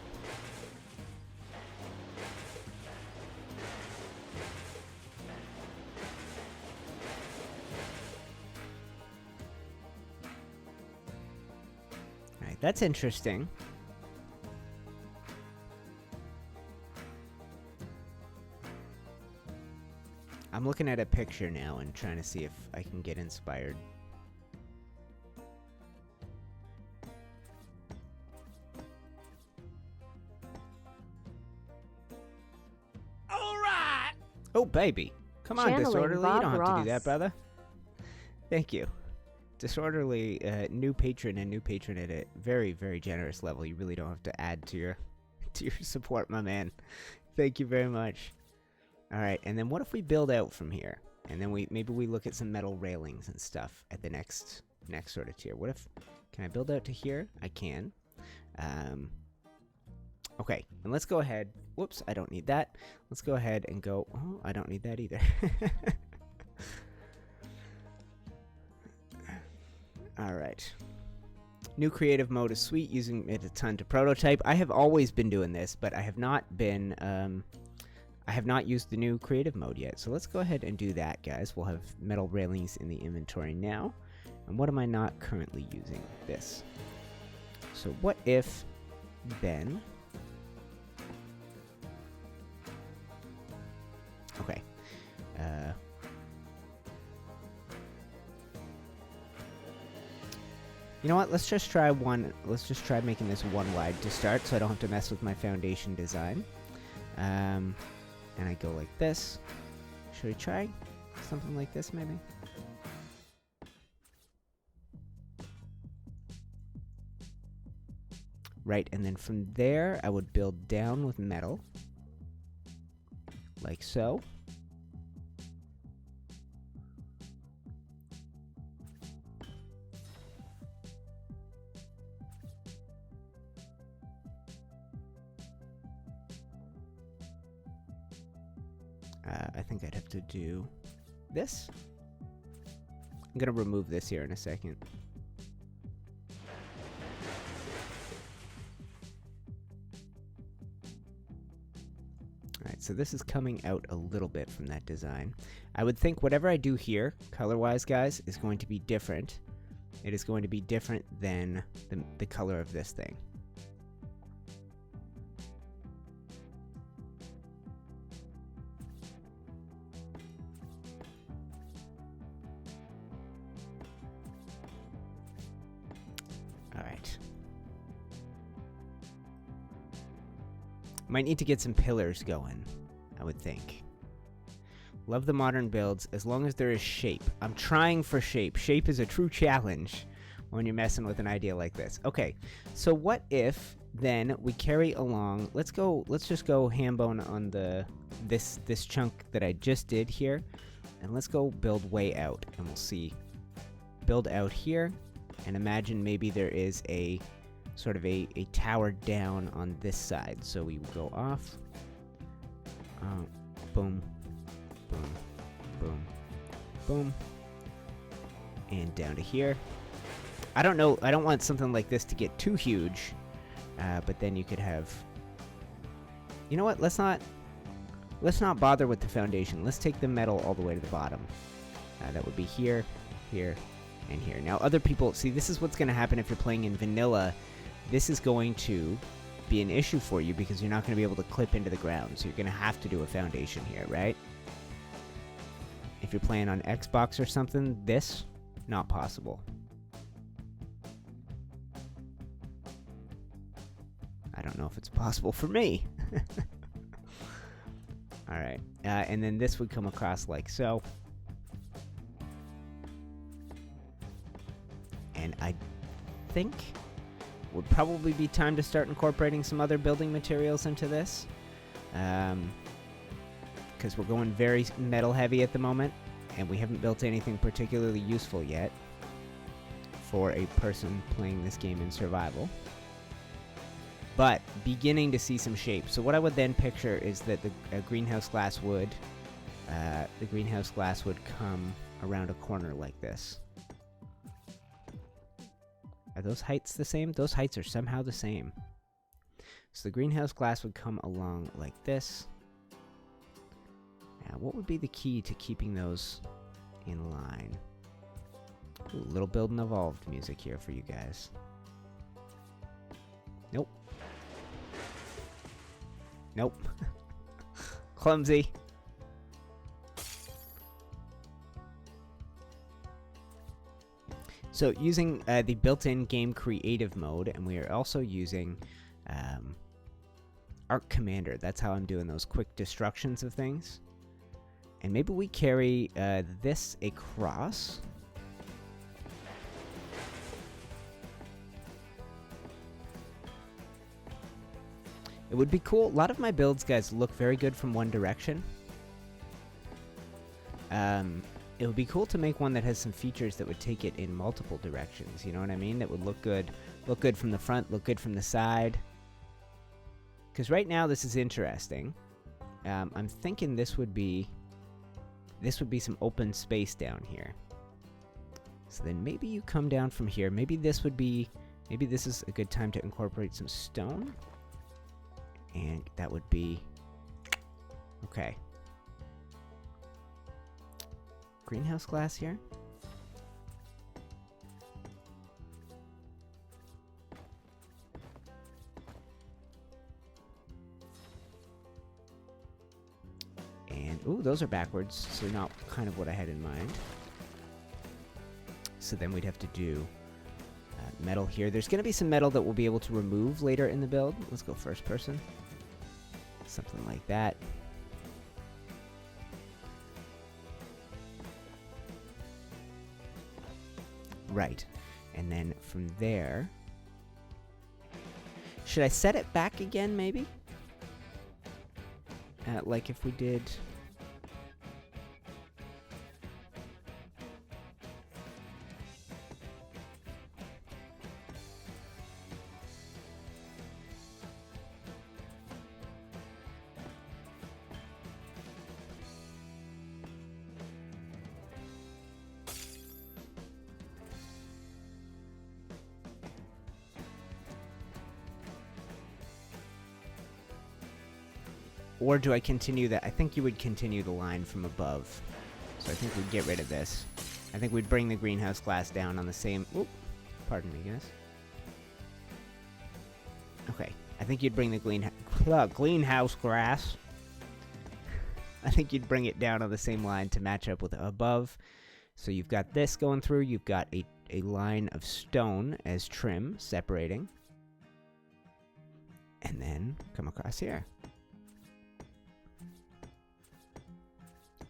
Alright, that's interesting. I'm looking at a picture now and trying to see if I can get inspired. Oh, baby. Come on, Channeling Disorderly. Bob You don't have Ross. to do that, brother. Thank you. Disorderly, new patron, and new patron at a very, very generous level. You really don't have to add to your support, my man. Thank you very much. All right, and then what if we build out from here? And then maybe we look at some metal railings and stuff at the next sort of tier. What if... Can I build out to here? I can. Okay, and let's go ahead. Whoops, I don't need that. Let's go ahead and go... Oh, I don't need that either. Alright. New creative mode is sweet, using it a ton to prototype. I have always been doing this, but I have not been... I have not used the new creative mode yet. So let's go ahead and do that, guys. We'll have metal railings in the inventory now. And what am I not currently using? This. So what if then... Okay. You know what? Let's just try making this one wide to start, so I don't have to mess with my foundation design. And I go like this. Should we try something like this, maybe? Right, and then from there, I would build down with metal. Like so. I think I'd have to do this. I'm gonna remove this here in a second. Alright, so this is coming out a little bit from that design. I would think whatever I do here, color-wise, guys, is going to be different. It is going to be different than the color of this thing. Alright. Might need to get some pillars going, I would think. Love the modern builds, as long as there is shape. I'm trying for shape. Shape is a true challenge when you're messing with an idea like this. Okay, so what if then we carry along, let's just go hambone on this chunk that I just did here, and let's go build way out, and we'll see. Build out here, and imagine maybe there is a sort of a tower down on this side. So we will go off, boom, boom, boom, boom, and down to here. I don't know, I don't want something like this to get too huge, but then you could have, you know what, let's not bother with the foundation. Let's take the metal all the way to the bottom. That would be here, here, and here. Now other people, see, this is what's going to happen if you're playing in vanilla. This is going to be an issue for you because you're not going to be able to clip into the ground, so you're going to have to do a foundation here, right? If you're playing on Xbox or something, this, not possible. I don't know if it's possible for me. Alright, and then this would come across like so. And I think would probably be time to start incorporating some other building materials into this. Because we're going very metal heavy at the moment, and we haven't built anything particularly useful yet for a person playing this game in survival. But beginning to see some shape. So what I would then picture is that the greenhouse glass would come around a corner like this. Are those heights the same? Those heights are somehow the same. So the greenhouse glass would come along like this. Now, what would be the key to keeping those in line? Ooh, little Build and Evolved music here for you guys. Nope. Nope. Clumsy. So using the built-in game creative mode, and we are also using ARK Commander. That's how I'm doing those quick destructions of things. And maybe we carry this across. It would be cool. A lot of my builds, guys, look very good from one direction. It would be cool to make one that has some features that would take it in multiple directions, you know what I mean? That would look good from the front, look good from the side. Because right now this is interesting. I'm thinking this would be some open space down here. So then maybe you come down from here. Maybe this is a good time to incorporate some stone. And that would be, okay. Greenhouse glass here. And, ooh, those are backwards, so not kind of what I had in mind. So then we'd have to do metal here. There's going to be some metal that we'll be able to remove later in the build. Let's go first person. Something like that. Right. And then from there... Should I set it back again, maybe? Like if we did... Or do I continue that? I think you would continue the line from above. So I think we'd get rid of this. I think we'd bring the greenhouse glass down on the same... Oop, pardon me, guys. Okay. I think you'd bring the greenhouse glass. I think you'd bring it down on the same line to match up with above. So you've got this going through. You've got a line of stone as trim separating. And then come across here.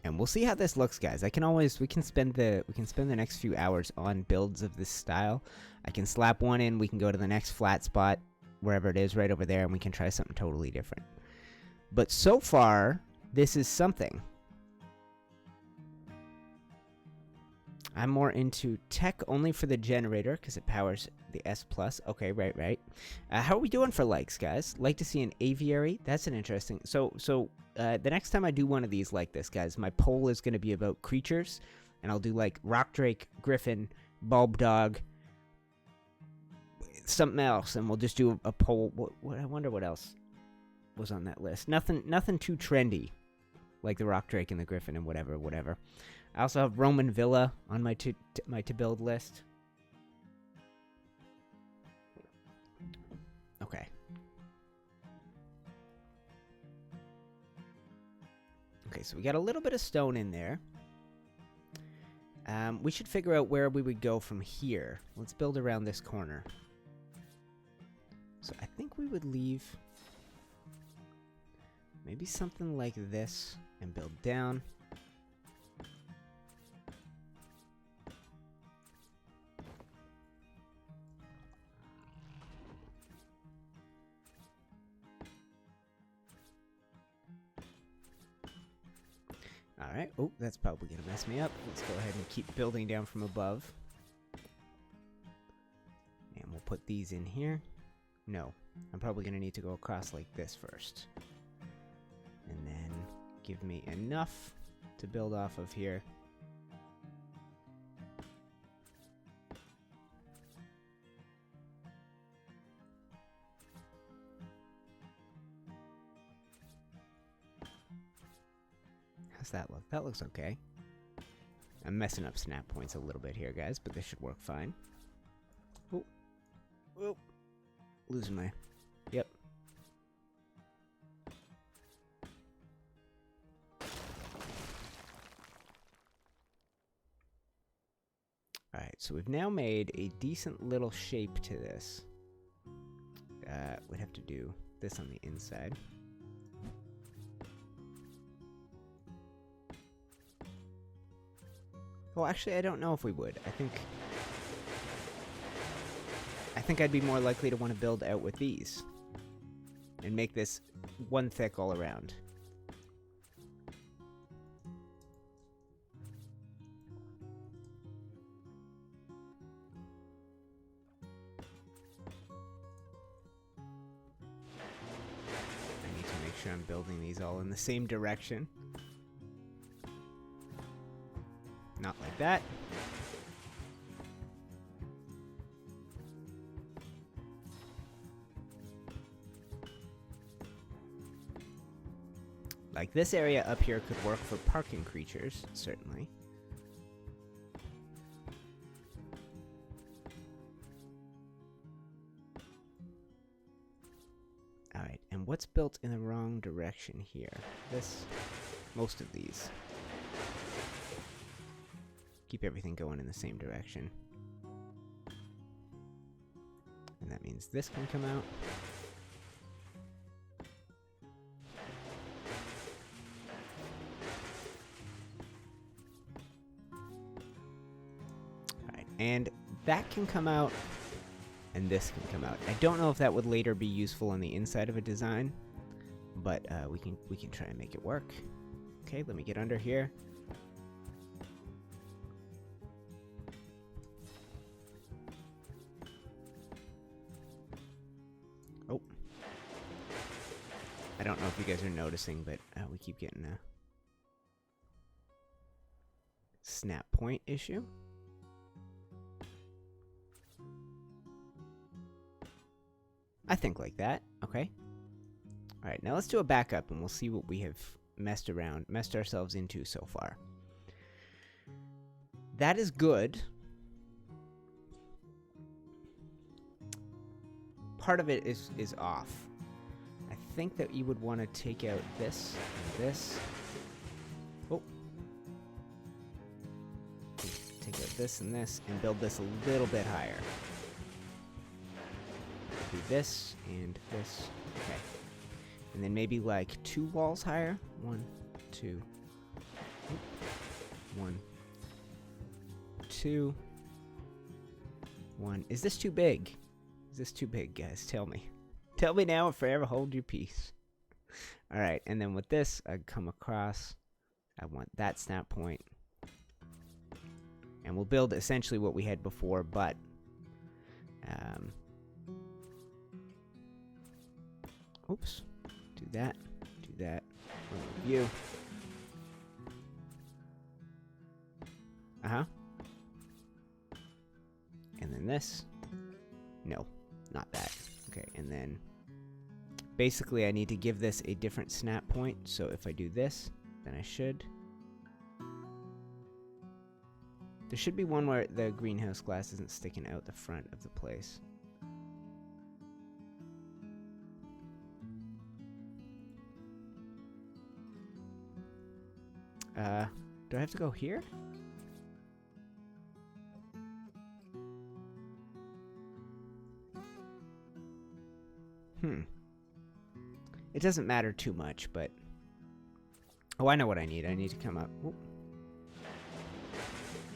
And we'll see how this looks, guys. We can spend the next few hours on builds of this style. I can slap one in, we can go to the next flat spot, wherever it is, right over there, and we can try something totally different. But so far, this is something. I'm more into tech only for the generator, because it powers the S+. Okay, right. How are we doing for likes, guys? Like to see an aviary? That's an interesting... So, the next time I do one of these like this, guys, my poll is going to be about creatures, and I'll do, like, rock drake, griffin, bulb dog, something else, and we'll just do a poll. What I wonder what else was on that list. Nothing too trendy, like the rock drake and the griffin and whatever. I also have Roman Villa on my to build list. Okay. Okay, so we got a little bit of stone in there. We should figure out where we would go from here. Let's build around this corner. So I think we would leave maybe something like this and build down. Alright, oh, that's probably going to mess me up. Let's go ahead and keep building down from above. And we'll put these in here. No, I'm probably going to need to go across like this first. And then give me enough to build off of here. How's that look? That looks okay. I'm messing up snap points a little bit here, guys, but this should work fine. Oh. Oh. Losing my... Yep. Alright, so we've now made a decent little shape to this. We'd have to do this on the inside. Well, actually, I don't know if we would. I think I'd be more likely to want to build out with these. And make this one thick all around. I need to make sure I'm building these all in the same direction. Not like that. Like this area up here could work for parking creatures, certainly. Alright, and what's built in the wrong direction here? This, most of these. Keep everything going in the same direction. And that means this can come out. Alright, and that can come out, and this can come out. I don't know if that would later be useful on the inside of a design, but we can try and make it work. Okay, let me get under here. I don't know if you guys are noticing, but we keep getting a snap point issue. I think like that. Okay. Alright, now let's do a backup and we'll see what we have messed ourselves into so far. That is good. Part of it is off. I think that you would want to take out this and this. Oh. Take out this and this and build this a little bit higher. Do this and this. Okay. And then maybe like 2 walls higher. 1, 2. 1, 2. 1. Is this too big? Is this too big, guys? Tell me. Tell me now or forever hold your peace. Alright, and then with this, I come across. I want that snap point. And we'll build essentially what we had before, but oops. Do that. Do that. View. Uh-huh. And then this. No, not that. Okay, and then basically I need to give this a different snap point. So if I do this, then I should. There should be one where the greenhouse glass isn't sticking out the front of the place. Do I have to go here? It doesn't matter too much, but... Oh, I know what I need. I need to come up... Whoop.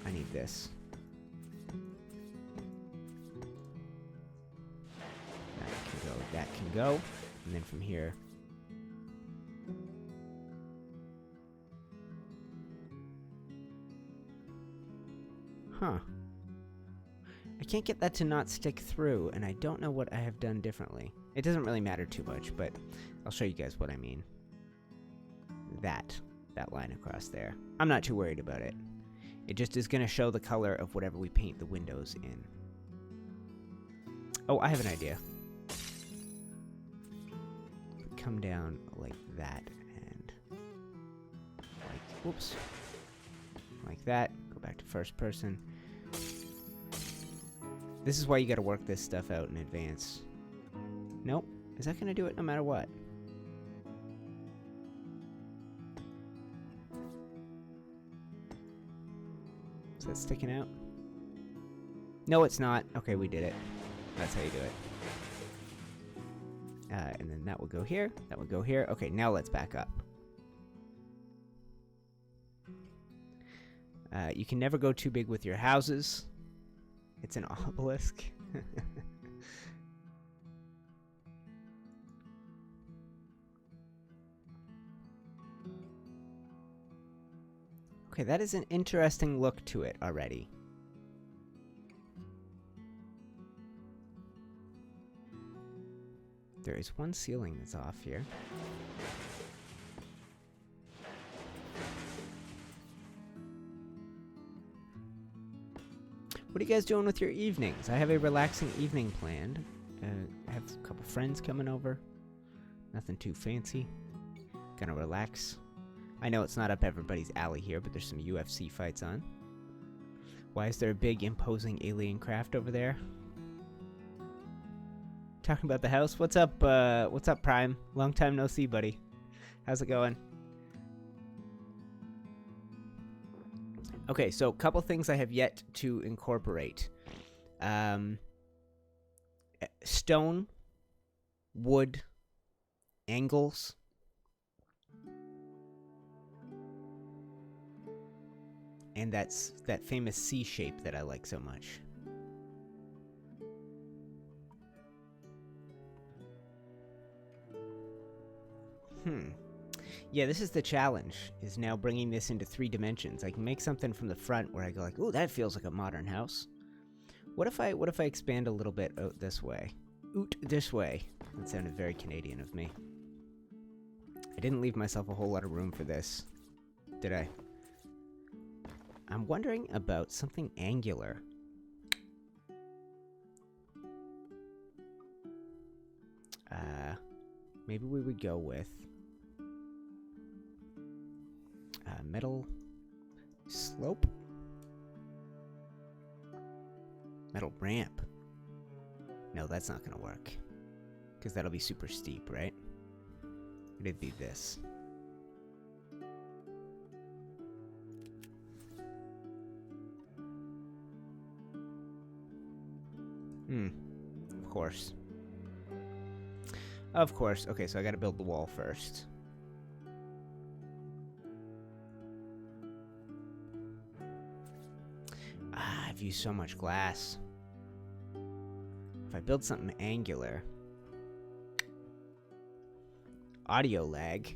I need this. That can go, that can go. And then from here... Huh. I can't get that to not stick through, and I don't know what I have done differently. It doesn't really matter too much, but I'll show you guys what I mean. That line across there. I'm not too worried about it. It just is going to show the color of whatever we paint the windows in. Oh, I have an idea. Come down like that, and like, whoops. Like that. Go back to first person. This is why you gotta work this stuff out in advance. Nope. Is that gonna do it no matter what? Is that sticking out? No, it's not. Okay, we did it. That's how you do it. And then that will go here. That will go here. Okay, now let's back up. You can never go too big with your houses. It's an obelisk. Okay, that is an interesting look to it already. There is one ceiling that's off here. What are you guys doing with your evenings? I have a relaxing evening planned. I have a couple friends coming over. Nothing too fancy. Gonna relax. I know it's not up everybody's alley here, but there's some UFC fights on. Why is there a big imposing alien craft over there? Talking about the house? What's up, Prime? Long time no see, buddy. How's it going? Okay, so a couple things I have yet to incorporate. Stone, wood, angles. And that's that famous C shape that I like so much. Yeah, this is the challenge, is now bringing this into 3 dimensions. I can make something from the front where I go like, ooh, that feels like a modern house. What if I expand a little bit out this way? Oot, this way. That sounded very Canadian of me. I didn't leave myself a whole lot of room for this, did I? I'm wondering about something angular. maybe we would go with metal slope, metal ramp. No, that's not gonna work, because that'll be super steep, right? It'd be this. Of course. Of course. Okay, so I gotta build the wall first. I've used so much glass. If I build something angular... Audio lag?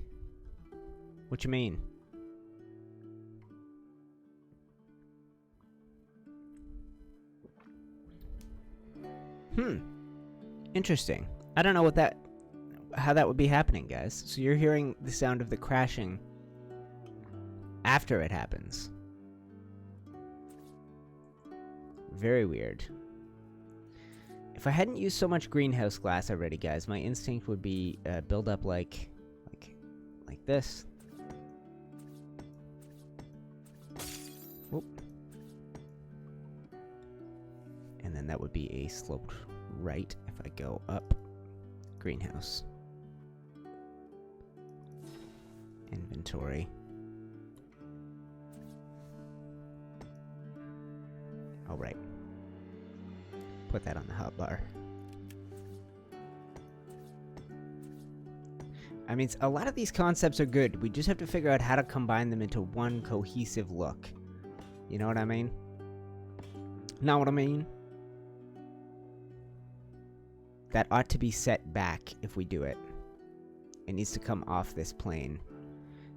What you mean? Interesting. I don't know how that would be happening, guys. So you're hearing the sound of the crashing after it happens. Very weird. If I hadn't used so much greenhouse glass already, guys, my instinct would be build up like this. Whoop. And then that would be a sloped right if I go up. Greenhouse. Inventory. All right. Put that on the hotbar. I mean, a lot of these concepts are good. We just have to figure out how to combine them into one cohesive look. You know what I mean? Know what I mean? That ought to be set back if we do it. It needs to come off this plane.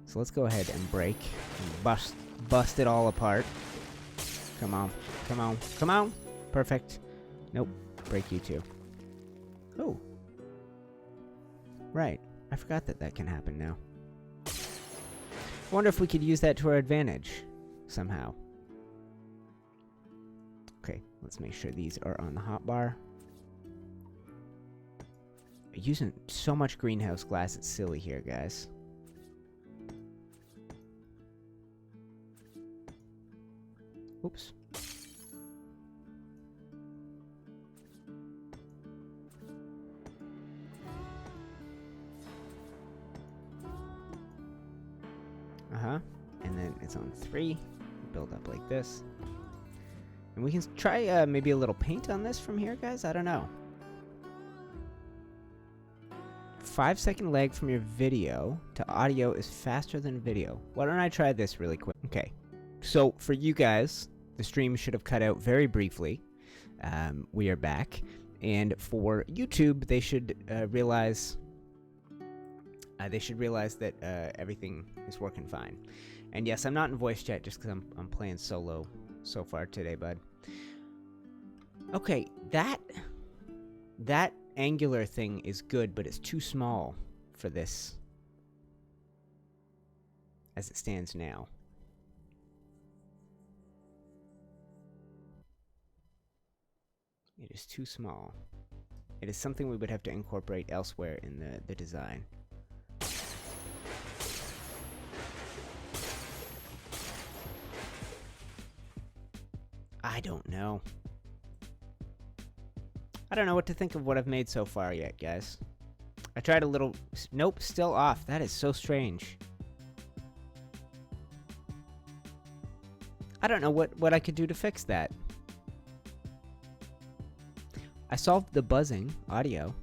So let's go ahead and break and bust it all apart. Come on, come on, come on. Perfect. Nope. Break you too. Oh. Right. I forgot that can happen now. I wonder if we could use that to our advantage somehow. Okay, let's make sure these are on the hotbar. Using so much greenhouse glass, it's silly here, guys. Oops. And then it's on 3. Build up like this. And we can try maybe a little paint on this from here, guys. I don't know. 5-second lag from your video to audio is faster than video. Why don't I try this really quick? Okay. So for you guys, the stream should have cut out very briefly. We are back. And for YouTube, they should realize that everything is working fine. And yes, I'm not in voice chat just because I'm playing solo so far today, bud. Okay, that angular thing is good, but it's too small for this as it stands now. It is too small. It is something we would have to incorporate elsewhere in the design. I don't know. I don't know what to think of what I've made so far yet, guys. I tried a little... Nope, still off. That is so strange. I don't know what I could do to fix that. I solved the buzzing audio.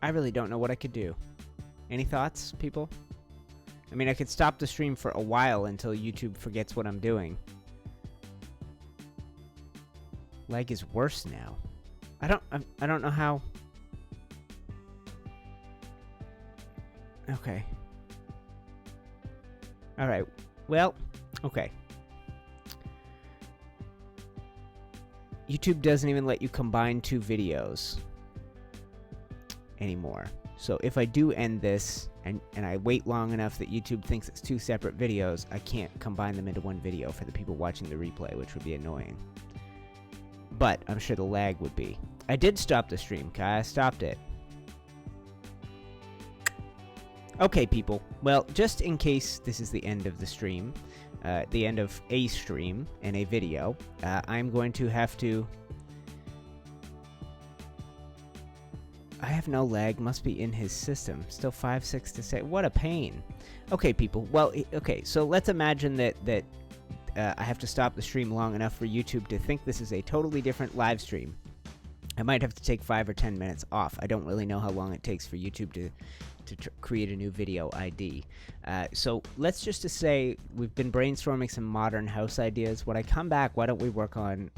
I really don't know what I could do. Any thoughts, people? I mean, I could stop the stream for a while until YouTube forgets what I'm doing. Lag is worse now. I don't know how. Okay. All right. Well, okay. YouTube doesn't even let you combine 2 videos anymore. So if I do end this and I wait long enough that YouTube thinks it's 2 separate videos, I can't combine them into one video for the people watching the replay, which would be annoying. But I'm sure the lag would be. I did stop the stream, Kai. I stopped it. Okay, people. Well, just in case this is the end of the stream, the end of a stream and a video, I'm going to have to... I have no lag. Must be in his system. Still 5.6 to say. What a pain. Okay, people. Well, okay. So let's imagine that I have to stop the stream long enough for YouTube to think this is a totally different live stream. I might have to take 5 or 10 minutes off. I don't really know how long it takes for YouTube to create a new video ID. So let's just to say we've been brainstorming some modern house ideas. When I come back, why don't we work on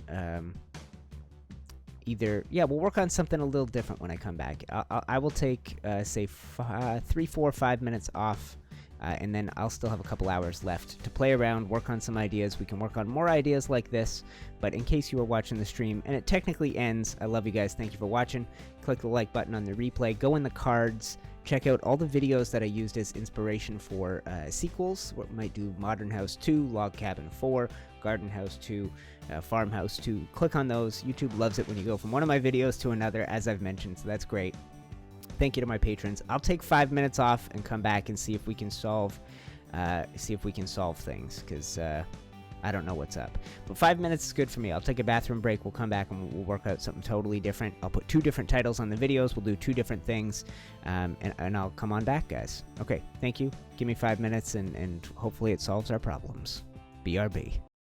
we'll work on something a little different when I come back. I will take, say, 3, 4, 5 minutes off, and then I'll still have a couple hours left to play around, work on some ideas. We can work on more ideas like this, but in case you are watching the stream, and it technically ends, I love you guys. Thank you for watching. Click the like button on the replay. Go in the cards. Check out all the videos that I used as inspiration for sequels. We might do Modern House 2, Log Cabin 4, Garden House 2, Farmhouse 2. Click on those. YouTube loves it when you go from one of my videos to another, as I've mentioned, so that's great. Thank you to my patrons. I'll take 5 minutes off and come back and see if we can solve things, because I don't know what's up. But 5 minutes is good for me. I'll take a bathroom break. We'll come back and we'll work out something totally different. I'll put 2 different titles on the videos. We'll do 2 different things, and I'll come on back, guys. Okay, thank you. Give me 5 minutes, and hopefully it solves our problems. BRB.